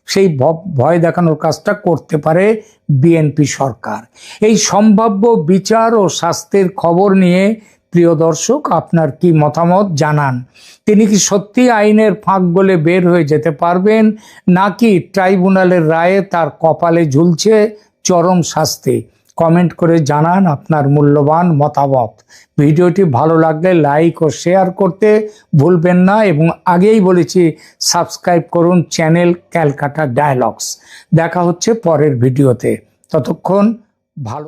সেই ভয় দেখানোর কাজটা করতে পারে বিএনপি সরকার। এই সম্ভাব্য বিচার ও শাস্তির খবর নিয়ে প্রিয় দর্শক, আপনার কি মতামত জানান। তিনি কি সত্যি আইনের ফাঁক গলে বের হয়ে যেতে পারবেন, নাকি ট্রাইব্যুনালের রায়ে তার কপালে ঝুলছে চরম শাস্তি? কমেন্ট করে জানান আপনার মূল্যবান মতামত। ভিডিওটি ভালো লাগলে লাইক ও শেয়ার করতে ভুলবেন না, এবং আগেই বলেছি সাবস্ক্রাইব করুন চ্যানেল ক্যালকাটা ডায়ালগস। দেখা হচ্ছে পরের ভিডিওতে, ততক্ষণ ভালো।